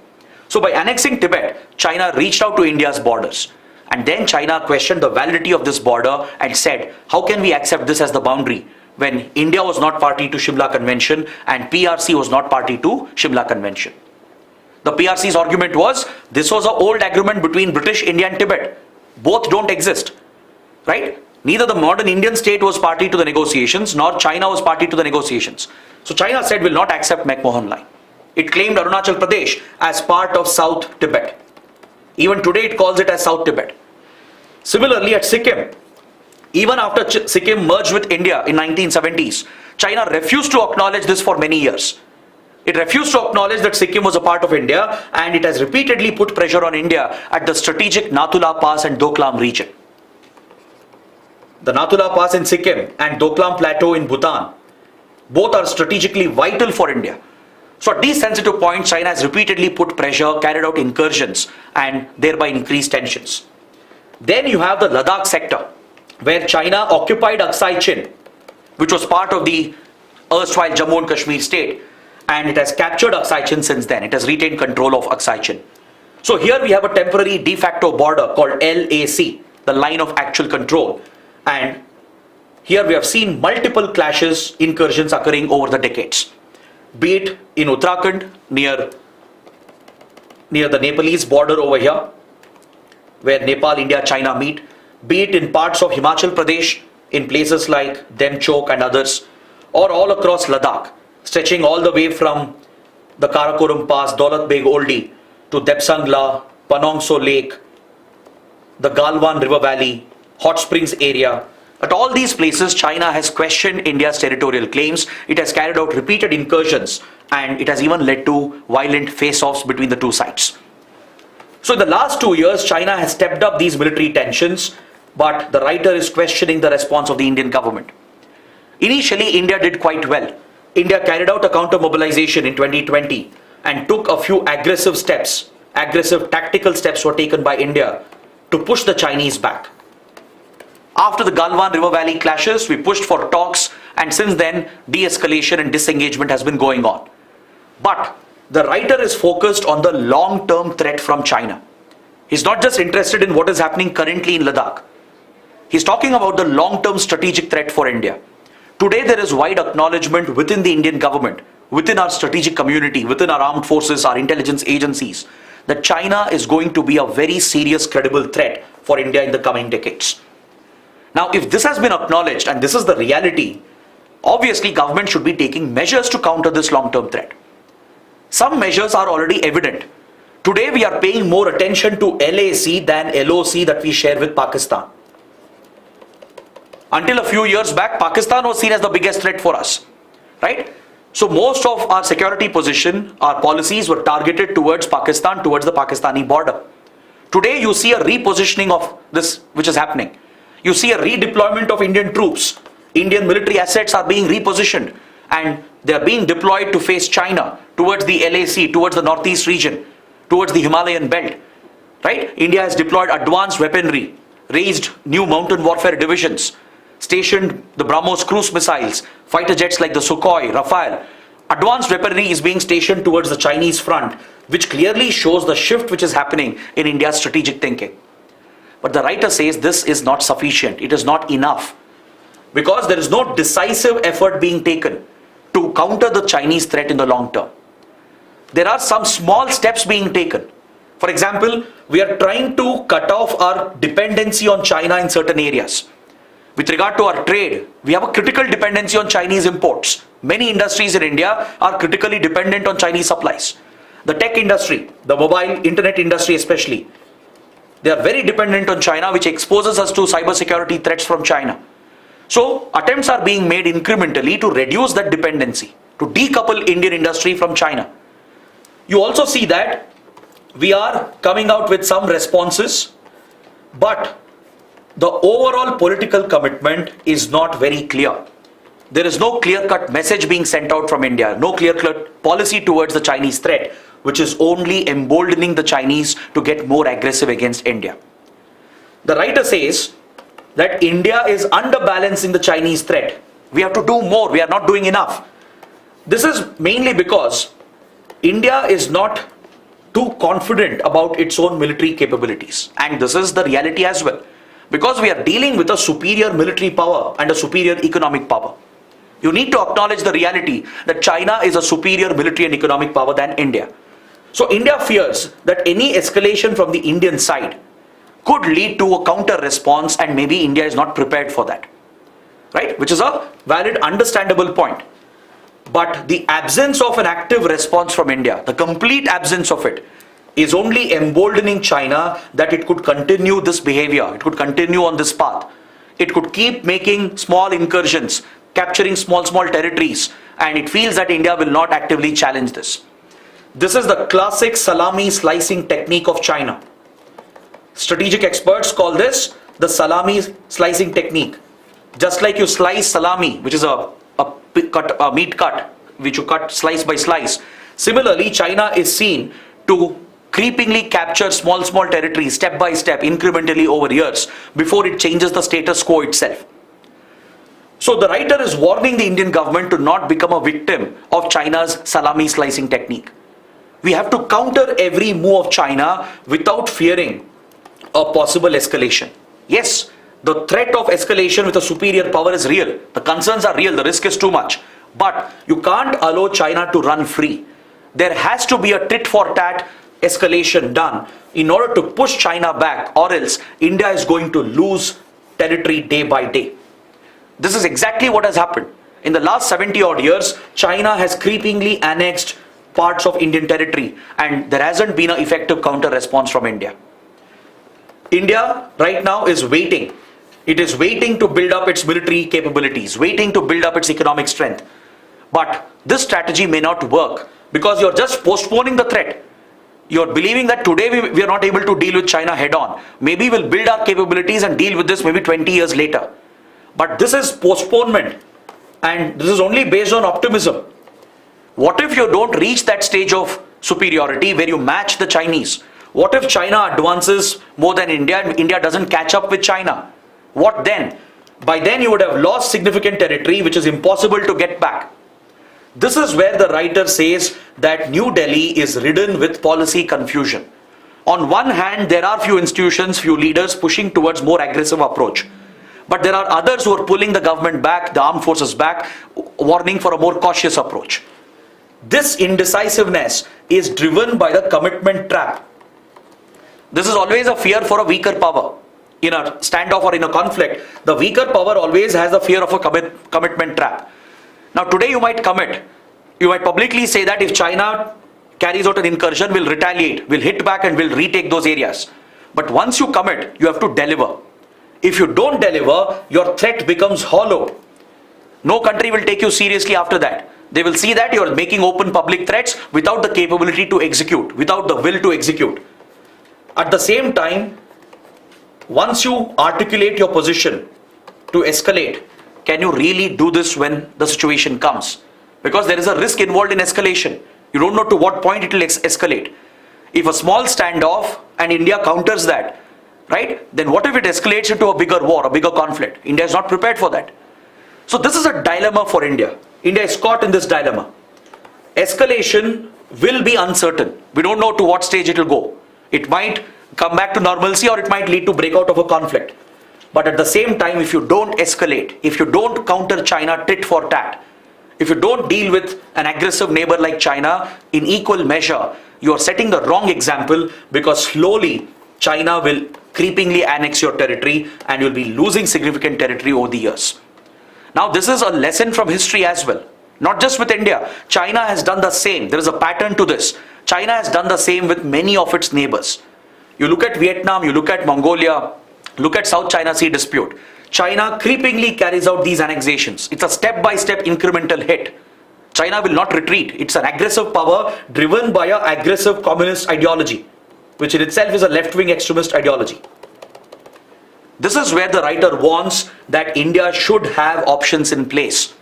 So by annexing Tibet, China reached out to India's borders. And then China questioned the validity of this border and said, how can we accept this as the boundary when India was not party to Shimla Convention and PRC was not party to Shimla Convention? The PRC's argument was, this was an old agreement between British India and Tibet. Both don't exist, right? Neither the modern Indian state was party to the negotiations, nor China was party to the negotiations. So China said, will not accept McMahon line. It claimed Arunachal Pradesh as part of South Tibet. Even today it calls it as South Tibet. Similarly at Sikkim, even after Sikkim merged with India in 1970s, China refused to acknowledge this for many years. It refused to acknowledge that Sikkim was a part of India, and it has repeatedly put pressure on India at the strategic Nathula Pass and Doklam region. The Nathula Pass in Sikkim and Doklam Plateau in Bhutan, Both are strategically vital for India. So at these sensitive points, China has repeatedly put pressure, carried out incursions, and thereby increased tensions. Then you have the Ladakh sector, where China occupied Aksai Chin, which was part of the erstwhile Jammu and Kashmir state, and it has captured Aksai Chin since then. It has retained control of Aksai Chin. So here we have a temporary de facto border called LAC, the line of actual control, and here we have seen multiple clashes, incursions occurring over the decades. Be it in Uttarakhand, near the Nepalese border over here, where Nepal, India, China meet. Be it in parts of Himachal Pradesh, in places like Demchok and others, or all across Ladakh, stretching all the way from the Karakoram Pass, Daulat Beg Oldie, to Depsangla, Panongso Lake, the Galwan River Valley, Hot Springs area. At all these places, China has questioned India's territorial claims. It has carried out repeated incursions, and it has even led to violent face-offs between the two sides. So in the last 2 years, China has stepped up these military tensions, but the writer is questioning the response of the Indian government. Initially, India did quite well. India carried out a counter-mobilization in 2020 and took a few aggressive steps. Aggressive tactical steps were taken by India to push the Chinese back. After the Galwan River Valley clashes, we pushed for talks, and since then, de-escalation and disengagement has been going on. But the writer is focused on the long-term threat from China. He's not just interested in what is happening currently in Ladakh. He's talking about the long-term strategic threat for India. Today, there is wide acknowledgement within the Indian government, within our strategic community, within our armed forces, our intelligence agencies, that China is going to be a very serious, credible threat for India in the coming decades. Now, if this has been acknowledged and this is the reality, obviously government should be taking measures to counter this long-term threat. Some measures are already evident. Today we are paying more attention to LAC than LOC that we share with Pakistan. Until a few years back, Pakistan was seen as the biggest threat for us, right? So most of our security position, our policies were targeted towards Pakistan, towards the Pakistani border. Today you see a repositioning of this which is happening. You see a redeployment of Indian troops. Indian military assets are being repositioned and they are being deployed to face China, towards the LAC, towards the northeast region, towards the Himalayan belt, right? India has deployed advanced weaponry, raised new mountain warfare divisions, stationed the BrahMos cruise missiles, fighter jets like the Sukhoi, Rafale. Advanced weaponry is being stationed towards the Chinese front, which clearly shows the shift which is happening in India's strategic thinking. But the writer says this is not sufficient, it is not enough, because there is no decisive effort being taken to counter the Chinese threat in the long term. There are some small steps being taken. For example, we are trying to cut off our dependency on China in certain areas. With regard to our trade, we have a critical dependency on Chinese imports. Many industries in India are critically dependent on Chinese supplies. The tech industry, the mobile internet industry especially, they are very dependent on China, which exposes us to cybersecurity threats from China. So attempts are being made incrementally to reduce that dependency, to decouple Indian industry from China. You also see that we are coming out with some responses, but the overall political commitment is not very clear. There is no clear-cut message being sent out from India, no clear-cut policy towards the Chinese threat, which is only emboldening the Chinese to get more aggressive against India. The writer says that India is underbalancing the Chinese threat. We have to do more, we are not doing enough. This is mainly because India is not too confident about its own military capabilities, and this is the reality as well, because we are dealing with a superior military power and a superior economic power. You need to acknowledge the reality that China is a superior military and economic power than India. So India fears that any escalation from the Indian side could lead to a counter response, and maybe India is not prepared for that, right? Which is a valid, understandable point. But the absence of an active response from India, the complete absence of it, is only emboldening China that it could continue this behavior, it could continue on this path. It could keep making small incursions, capturing small territories, and it feels that India will not actively challenge this. This is the classic salami slicing technique of China. Strategic experts call this the salami slicing technique. Just like you slice salami, which is a a meat cut, which you cut slice by slice. Similarly, China is seen to creepingly capture small territories step by step, incrementally over years, before it changes the status quo itself. So the writer is warning the Indian government to not become a victim of China's salami slicing technique. We have to counter every move of China without fearing a possible escalation. Yes, the threat of escalation with a superior power is real. The concerns are real. The risk is too much. But you can't allow China to run free. There has to be a tit for tat escalation done in order to push China back, or else India is going to lose territory day by day. This is exactly what has happened. In the last 70 odd years, China has creepingly annexed parts of Indian territory, and there hasn't been an effective counter response from India. India right now is waiting. It is waiting to build up its military capabilities, waiting to build up its economic strength. But this strategy may not work because you're just postponing the threat. You're believing that today we are not able to deal with China head on. Maybe we'll build our capabilities and deal with this maybe 20 years later. But this is postponement, and this is only based on optimism. What if you don't reach that stage of superiority where you match the Chinese? What if China advances more than India and India doesn't catch up with China? What then? By then you would have lost significant territory which is impossible to get back. This is where the writer says that New Delhi is ridden with policy confusion. On one hand, there are few institutions, few leaders pushing towards more aggressive approach. But there are others who are pulling the government back, the armed forces back, warning for a more cautious approach. This indecisiveness is driven by the commitment trap. This is always a fear for a weaker power. In a standoff or in a conflict, the weaker power always has a fear of a commitment trap. Now today you might commit. You might publicly say that if China carries out an incursion, we'll retaliate, we'll hit back and we'll retake those areas. But once you commit, you have to deliver. If you don't deliver, your threat becomes hollow. No country will take you seriously after that. They will see that you are making open public threats without the capability to execute, without the will to execute. At the same time, once you articulate your position to escalate, can you really do this when the situation comes? Because there is a risk involved in escalation. You don't know to what point it will escalate. If a small standoff and India counters that, right? Then what if it escalates into a bigger war, a bigger conflict? India is not prepared for that. So this is a dilemma for India. India is caught in this dilemma. Escalation will be uncertain. We don't know to what stage it will go. It might come back to normalcy or it might lead to breakout of a conflict. But at the same time, if you don't escalate, if you don't counter China tit for tat, if you don't deal with an aggressive neighbor like China in equal measure, you are setting the wrong example, because slowly China will creepingly annex your territory and you'll be losing significant territory over the years. Now this is a lesson from history as well. Not just with India. China has done the same. There is a pattern to this. China has done the same with many of its neighbors. You look at Vietnam, you look at Mongolia, look at South China Sea dispute. China creepingly carries out these annexations. It's a step-by-step incremental hit. China will not retreat. It's an aggressive power driven by an aggressive communist ideology, which in itself is a left-wing extremist ideology. This is where the writer warns that India should have options in place.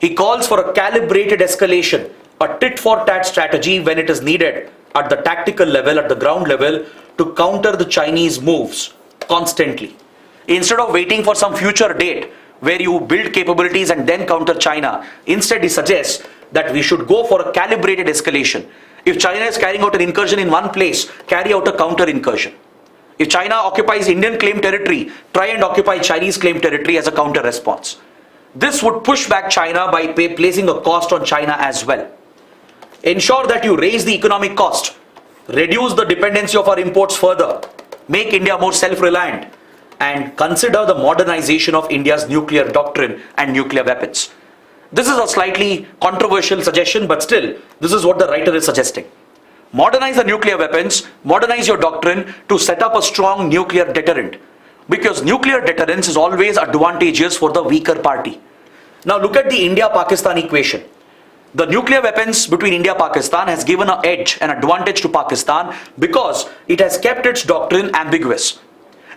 He calls for a calibrated escalation, a tit-for-tat strategy when it is needed at the tactical level, at the ground level, to counter the Chinese moves constantly. Instead of waiting for some future date where you build capabilities and then counter China, instead he suggests that we should go for a calibrated escalation. If China is carrying out an incursion in one place, carry out a counter incursion. If China occupies Indian claimed territory, try and occupy Chinese claimed territory as a counter response. This would push back China by placing a cost on China as well. Ensure that you raise the economic cost, reduce the dependency of our imports further, make India more self-reliant, and consider the modernization of India's nuclear doctrine and nuclear weapons. This is a slightly controversial suggestion, but still, this is what the writer is suggesting. Modernize the nuclear weapons, modernize your doctrine to set up a strong nuclear deterrent. Because nuclear deterrence is always advantageous for the weaker party. Now look at the India-Pakistan equation. The nuclear weapons between India-Pakistan has given an edge, an advantage to Pakistan, because it has kept its doctrine ambiguous.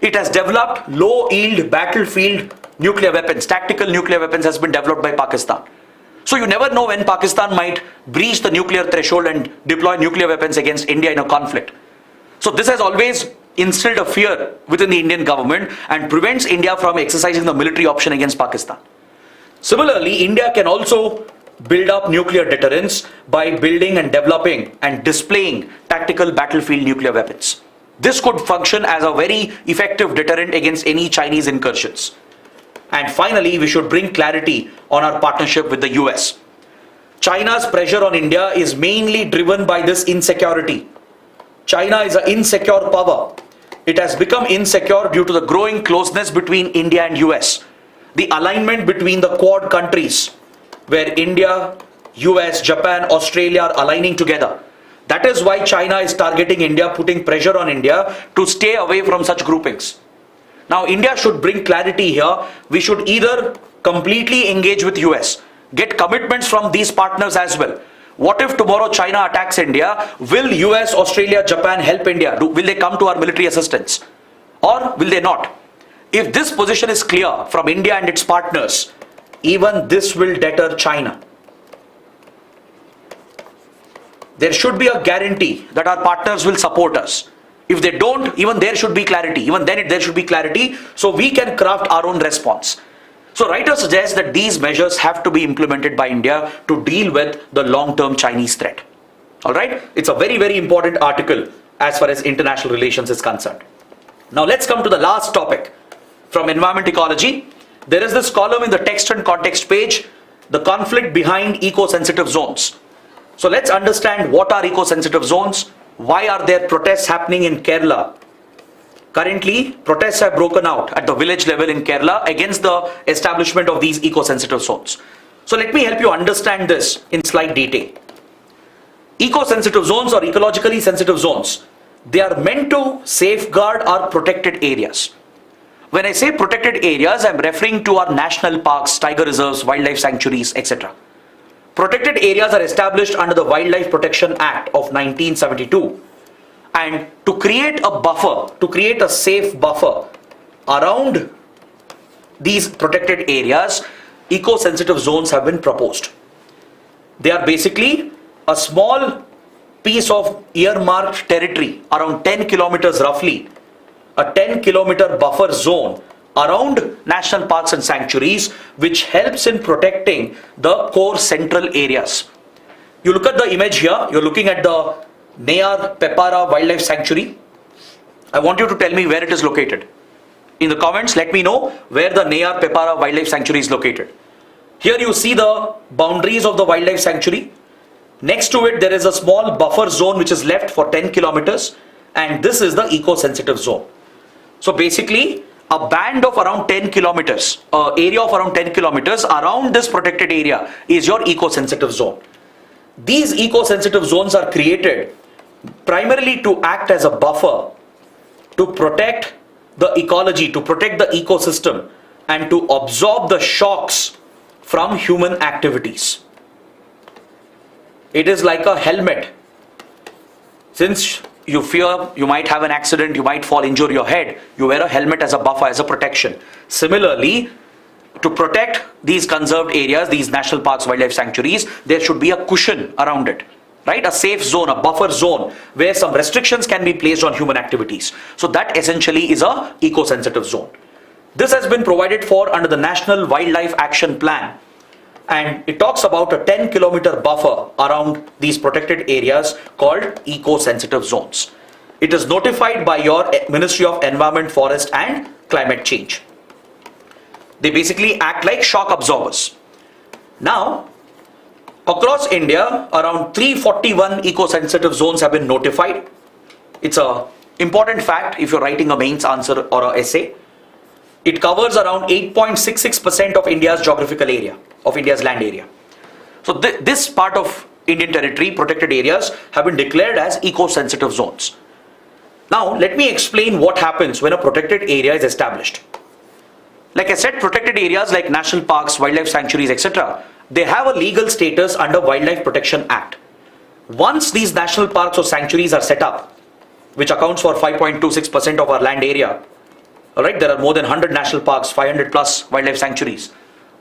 It has developed low-yield battlefield nuclear weapons. Tactical nuclear weapons has been developed by Pakistan. So you never know when Pakistan might breach the nuclear threshold and deploy nuclear weapons against India in a conflict. So this has always instilled a fear within the Indian government and prevents India from exercising the military option against Pakistan. Similarly, India can also build up nuclear deterrence by building and developing and displaying tactical battlefield nuclear weapons. This could function as a very effective deterrent against any Chinese incursions. And finally, we should bring clarity on our partnership with the US. China's pressure on India is mainly driven by this insecurity. China is an insecure power. It has become insecure due to the growing closeness between India and US. The alignment between the Quad countries, where India, US, Japan, Australia are aligning together. That is why China is targeting India, putting pressure on India to stay away from such groupings. Now, India should bring clarity here. We should either completely engage with US, get commitments from these partners as well. What if tomorrow China attacks India? Will US, Australia, Japan help India? Will they come to our military assistance? Or will they not? If this position is clear from India and its partners, even this will deter China. There should be a guarantee that our partners will support us. If they don't, even there should be clarity. Even then there should be clarity so we can craft our own response. So writers suggest that these measures have to be implemented by India to deal with the long-term Chinese threat. Alright? It's a very, very important article as far as international relations is concerned. Now let's come to the last topic from environment ecology. There is this column in the text and context page, the conflict behind eco-sensitive zones. So let's understand what are eco-sensitive zones. Why are there protests happening in Kerala? Currently, protests have broken out at the village level in Kerala against the establishment of these eco-sensitive zones. So let me help you understand this in slight detail. Eco-sensitive zones or ecologically sensitive zones, they are meant to safeguard our protected areas. When I say protected areas, I am referring to our national parks, tiger reserves, wildlife sanctuaries, etc. Protected areas are established under the Wildlife Protection Act of 1972. And to create a buffer, to create a safe buffer around these protected areas, eco-sensitive zones have been proposed. They are basically a small piece of earmarked territory, around 10 kilometers roughly, a 10-kilometer buffer zone around national parks and sanctuaries, which helps in protecting the core central areas. You look at the image here, you're looking at the Nayar Pepara Wildlife Sanctuary. I want you to tell me where it is located. In the comments, let me know where the Nayar Pepara Wildlife Sanctuary is located. Here you see the boundaries of the wildlife sanctuary. Next to it, there is a small buffer zone which is left for 10 kilometers, and this is the eco-sensitive zone. So basically, a band of around 10 kilometers, area of around 10 kilometers around this protected area is your eco-sensitive zone. These eco-sensitive zones are created primarily to act as a buffer to protect the ecology, to protect the ecosystem, and to absorb the shocks from human activities. It is like a helmet. Since you fear you might have an accident, you might fall, injure your head, you wear a helmet as a buffer, as a protection. Similarly, to protect these conserved areas, these national parks, wildlife sanctuaries, there should be a cushion around it, right? A safe zone, a buffer zone where some restrictions can be placed on human activities. So that essentially is a eco-sensitive zone. This has been provided for under the National Wildlife Action Plan, and it talks about a 10-kilometer buffer around these protected areas called eco-sensitive zones. It is notified by your Ministry of Environment, Forest and Climate Change. They basically act like shock absorbers. Now, across India, around 341 eco-sensitive zones have been notified. It's an important fact if you're writing a mains answer or an essay. It covers around 8.66% of India's geographical area, of India's land area. So this part of Indian territory, protected areas, have been declared as eco-sensitive zones. Now, let me explain what happens when a protected area is established. Like I said, protected areas like national parks, wildlife sanctuaries, etc., they have a legal status under Wildlife Protection Act. Once these national parks or sanctuaries are set up, which accounts for 5.26% of our land area, alright, there are more than 100 national parks, 500 plus wildlife sanctuaries.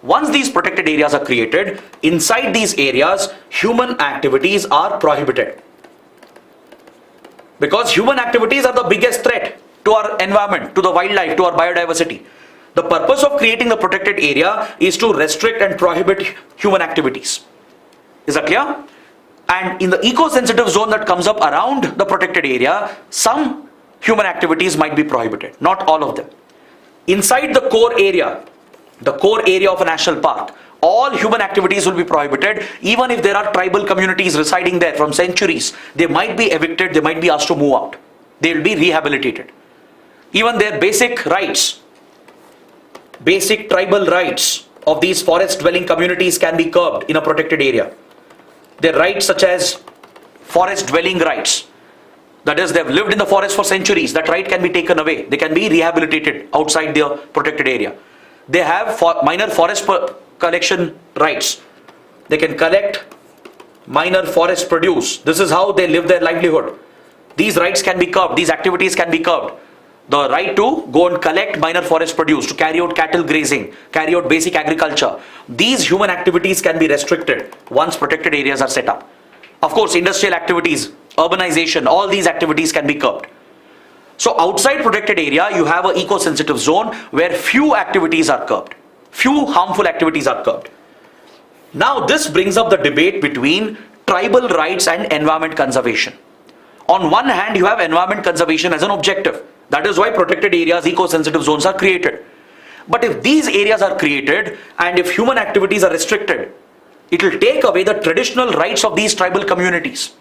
Once these protected areas are created, inside these areas, human activities are prohibited. Because human activities are the biggest threat to our environment, to the wildlife, to our biodiversity. The purpose of creating the protected area is to restrict and prohibit human activities. Is that clear? And in the eco-sensitive zone that comes up around the protected area, some human activities might be prohibited, not all of them. Inside the core area of a national park, all human activities will be prohibited. Even if there are tribal communities residing there from centuries, they might be evicted, they might be asked to move out. They will be rehabilitated. Even their basic rights, basic tribal rights of these forest dwelling communities can be curbed in a protected area. Their rights such as forest dwelling rights, that is, they have lived in the forest for centuries, that right can be taken away. They can be rehabilitated outside the protected area. They have minor forest collection rights. They can collect minor forest produce. This is how they live their livelihood. These rights can be curbed. These activities can be curbed. The right to go and collect minor forest produce, to carry out cattle grazing, carry out basic agriculture. These human activities can be restricted once protected areas are set up. Of course, industrial activities, urbanization, all these activities can be curbed. So outside protected area, you have an eco-sensitive zone where few activities are curbed. Few harmful activities are curbed. Now this brings up the debate between tribal rights and environment conservation. On one hand, you have environment conservation as an objective. That is why protected areas, eco-sensitive zones are created. But if these areas are created and if human activities are restricted, it will take away the traditional rights of these tribal communities.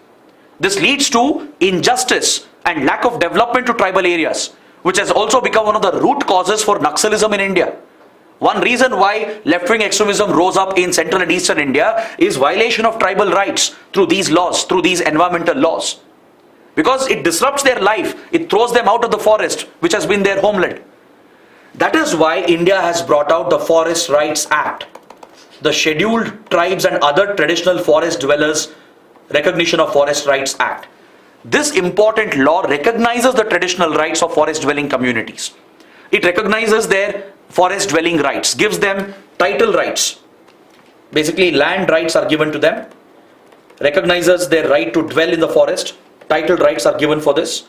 This leads to injustice and lack of development to tribal areas, which has also become one of the root causes for Naxalism in India. One reason why left-wing extremism rose up in central and eastern India is violation of tribal rights through these laws, through these environmental laws. Because it disrupts their life, it throws them out of the forest, which has been their homeland. That is why India has brought out the Forest Rights Act, the Scheduled Tribes and Other Traditional Forest Dwellers Recognition of Forest Rights Act. This important law recognizes the traditional rights of forest dwelling communities. It recognizes their forest dwelling rights, gives them title rights. Basically, land rights are given to them, recognizes their right to dwell in the forest. Title rights are given for this.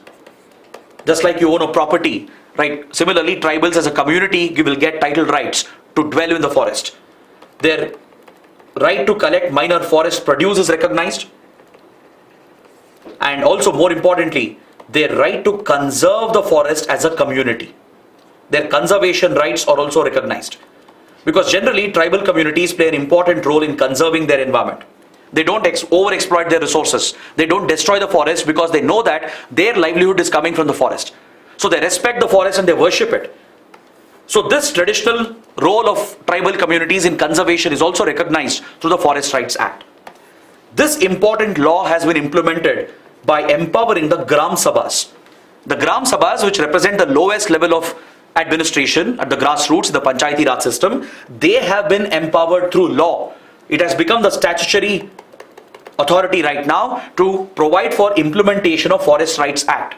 Just like you own a property, right? Similarly, tribals as a community will get title rights to dwell in the forest. Their right to collect minor forest produce is recognized. And also, more importantly, their right to conserve the forest as a community. Their conservation rights are also recognized. Because generally, tribal communities play an important role in conserving their environment. They don't overexploit their resources. They don't destroy the forest because they know that their livelihood is coming from the forest. So they respect the forest and they worship it. So this traditional role of tribal communities in conservation is also recognized through the Forest Rights Act. This important law has been implemented by empowering the Gram Sabhas. The Gram Sabhas, which represent the lowest level of administration at the grassroots, the Panchayati Raj system, they have been empowered through law. It has become the statutory authority right now to provide for implementation of Forest Rights Act.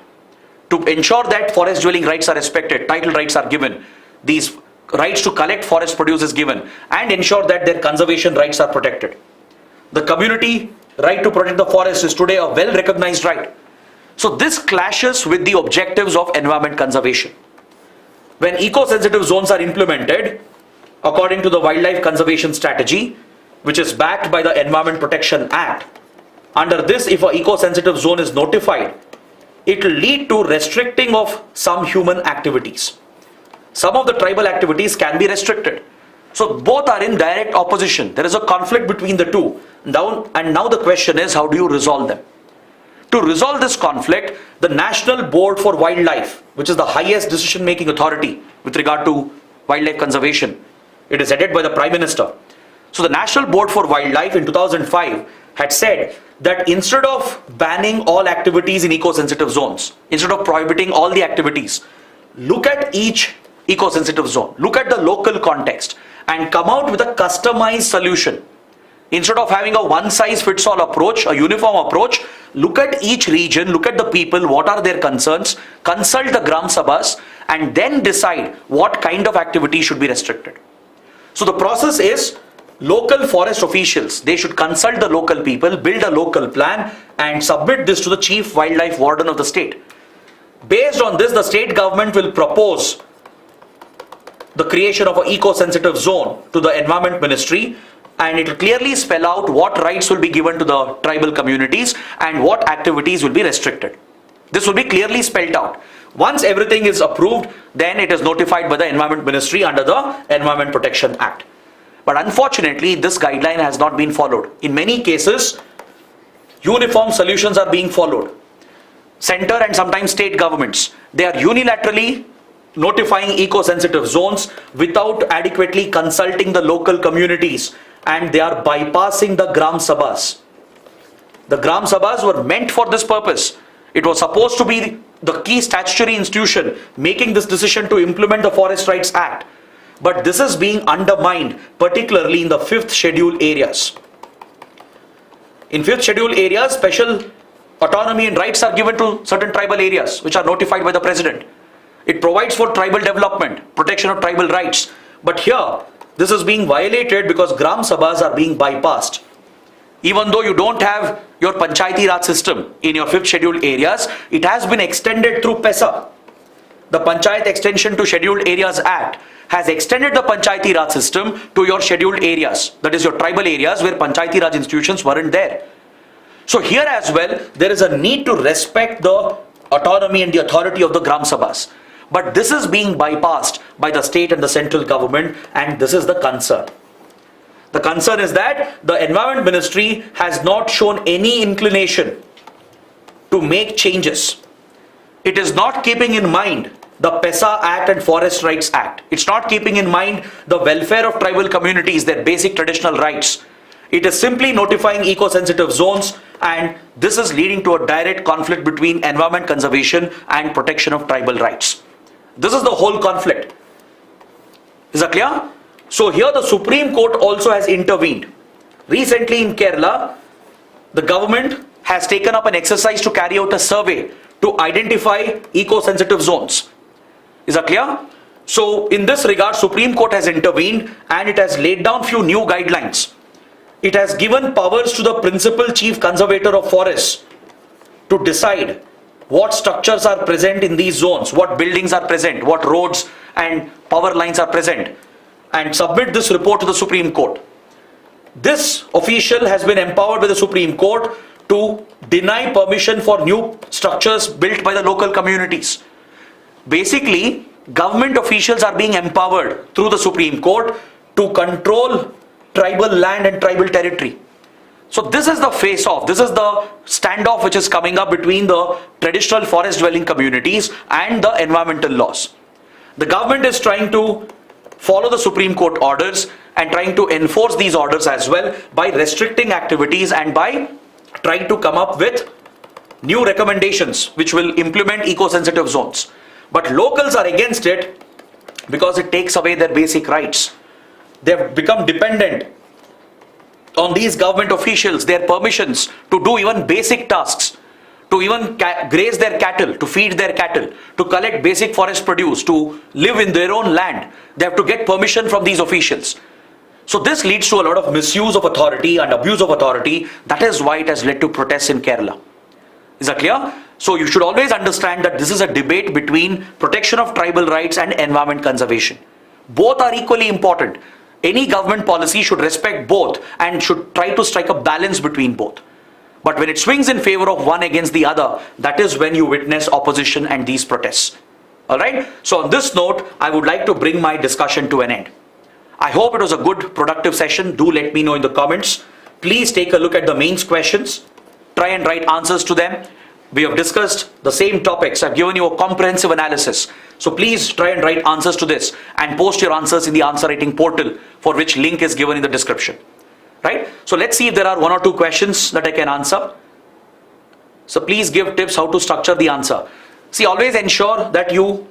To ensure that forest dwelling rights are respected, title rights are given, these rights to collect forest produce is given, and ensure that their conservation rights are protected. The community right to protect the forest is today a well-recognized right. So this clashes with the objectives of environment conservation. When eco-sensitive zones are implemented, according to the Wildlife Conservation Strategy, which is backed by the Environment Protection Act, under this, if an eco-sensitive zone is notified, it will lead to restricting of some human activities. Some of the tribal activities can be restricted. So both are in direct opposition. There is a conflict between the two. And now the question is, how do you resolve them? To resolve this conflict, the National Board for Wildlife, which is the highest decision-making authority with regard to wildlife conservation, it is headed by the Prime Minister. So the National Board for Wildlife in 2005 had said that instead of banning all activities in eco-sensitive zones, instead of prohibiting all the activities, look at each eco-sensitive zone, look at the local context and come out with a customized solution. Instead of having a one-size-fits-all approach, a uniform approach, look at each region, look at the people, what are their concerns, consult the Gram Sabhas and then decide what kind of activity should be restricted. So the process is local forest officials, they should consult the local people, build a local plan and submit this to the chief wildlife warden of the state. Based on this, the state government will propose the creation of an eco-sensitive zone to the environment ministry, and it will clearly spell out what rights will be given to the tribal communities and what activities will be restricted. This will be clearly spelled out. Once everything is approved, then it is notified by the environment ministry under the Environment Protection Act. But unfortunately, this guideline has not been followed. In many cases, uniform solutions are being followed. Center and sometimes state governments, they are unilaterally notifying eco-sensitive zones without adequately consulting the local communities, and they are bypassing the Gram Sabhas. The Gram Sabhas were meant for this purpose. It was supposed to be the key statutory institution making this decision to implement the Forest Rights Act. But this is being undermined, particularly in the 5th schedule areas. In 5th schedule areas, special autonomy and rights are given to certain tribal areas which are notified by the president. It provides for tribal development, protection of tribal rights. But here, this is being violated because Gram Sabhas are being bypassed. Even though you don't have your Panchayati Raj system in your 5th scheduled areas, it has been extended through PESA. The Panchayat Extension to Scheduled Areas Act has extended the Panchayati Raj system to your scheduled areas. That is your tribal areas where Panchayati Raj institutions weren't there. So here as well, there is a need to respect the autonomy and the authority of the Gram Sabhas. But this is being bypassed by the state and the central government, and this is the concern. The concern is that the Environment Ministry has not shown any inclination to make changes. It is not keeping in mind the PESA Act and Forest Rights Act. It's not keeping in mind the welfare of tribal communities, their basic traditional rights. It is simply notifying eco-sensitive zones, and this is leading to a direct conflict between environment conservation and protection of tribal rights. This is the whole conflict. Is that clear? So here the Supreme Court also has intervened. Recently in Kerala, the government has taken up an exercise to carry out a survey to identify eco-sensitive zones. Is that clear? So in this regard, Supreme Court has intervened and it has laid down few new guidelines. It has given powers to the principal chief conservator of forests to decide what structures are present in these zones, what buildings are present, what roads and power lines are present, and submit this report to the Supreme Court. This official has been empowered by the Supreme Court to deny permission for new structures built by the local communities. Basically, government officials are being empowered through the Supreme Court to control tribal land and tribal territory. So this is the face-off, this is the standoff which is coming up between the traditional forest dwelling communities and the environmental laws. The government is trying to follow the Supreme Court orders and trying to enforce these orders as well by restricting activities and by trying to come up with new recommendations which will implement eco-sensitive zones. But locals are against it because it takes away their basic rights. They have become dependent on these government officials, their permissions to do even basic tasks, to even graze their cattle, to feed their cattle, to collect basic forest produce, to live in their own land. They have to get permission from these officials. So this leads to a lot of misuse of authority and abuse of authority. That is why it has led to protests in Kerala. Is that clear? So you should always understand that this is a debate between protection of tribal rights and environment conservation. Both are equally important. Any government policy should respect both and should try to strike a balance between both. But when it swings in favor of one against the other, that is when you witness opposition and these protests. Alright? So on this note, I would like to bring my discussion to an end. I hope it was a good, productive session. Do let me know in the comments. Please take a look at the mains questions. Try and write answers to them. We have discussed the same topics. I've given you a comprehensive analysis. So please try and write answers to this and post your answers in the answer writing portal, for which link is given in the description. Right? So let's see if there are one or two questions that I can answer. So please give tips how to structure the answer. See, always ensure that you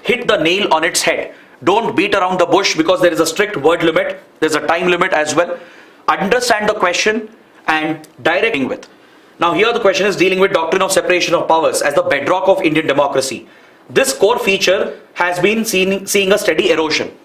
hit the nail on its head. Don't beat around the bush because there is a strict word limit. There's a time limit as well. Understand the question and directing with. Now here the question is dealing with doctrine of separation of powers as the bedrock of Indian democracy. This core feature has been seeing a steady erosion.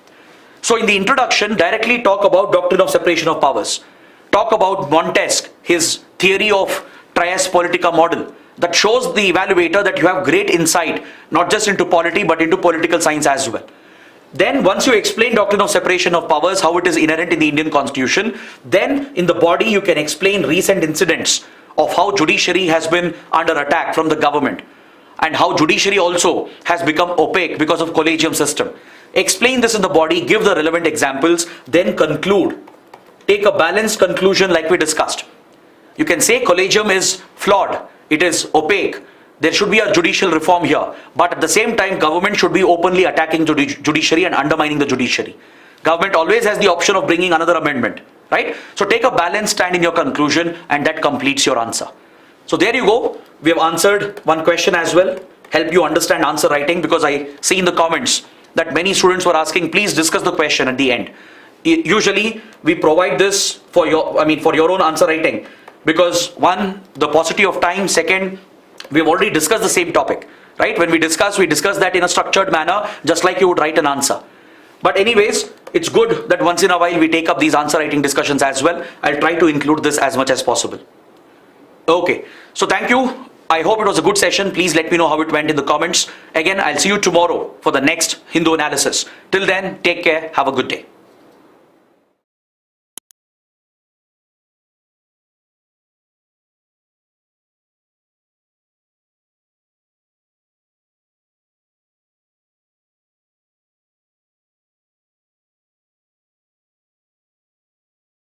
So in the introduction, directly talk about doctrine of separation of powers. Talk about Montesquieu, his theory of trias politica model that shows the evaluator that you have great insight, not just into polity, but into political science as well. Then once you explain doctrine of separation of powers, how it is inherent in the Indian constitution, then in the body you can explain recent incidents of how judiciary has been under attack from the government and how judiciary also has become opaque because of collegium system. Explain this in the body, give the relevant examples, then conclude. Take a balanced conclusion like we discussed. You can say collegium is flawed, it is opaque, there should be a judicial reform here, but at the same time government should be openly attacking judiciary and undermining the judiciary. Government always has the option of bringing another amendment, right? So take a balanced stand in your conclusion and that completes your answer. So there you go. We have answered one question as well, help you understand answer writing, because I see in the comments that many students were asking, please discuss the question at the end. Usually we provide this for your own answer writing, because one, the paucity of time, second, we have already discussed the same topic, right? When we discuss that in a structured manner, just like you would write an answer. But anyways, it's good that once in a while we take up these answer writing discussions as well. I'll try to include this as much as possible. Okay, so thank you. I hope it was a good session. Please let me know how it went in the comments. Again, I'll see you tomorrow for the next Hindu analysis. Till then, take care. Have a good day.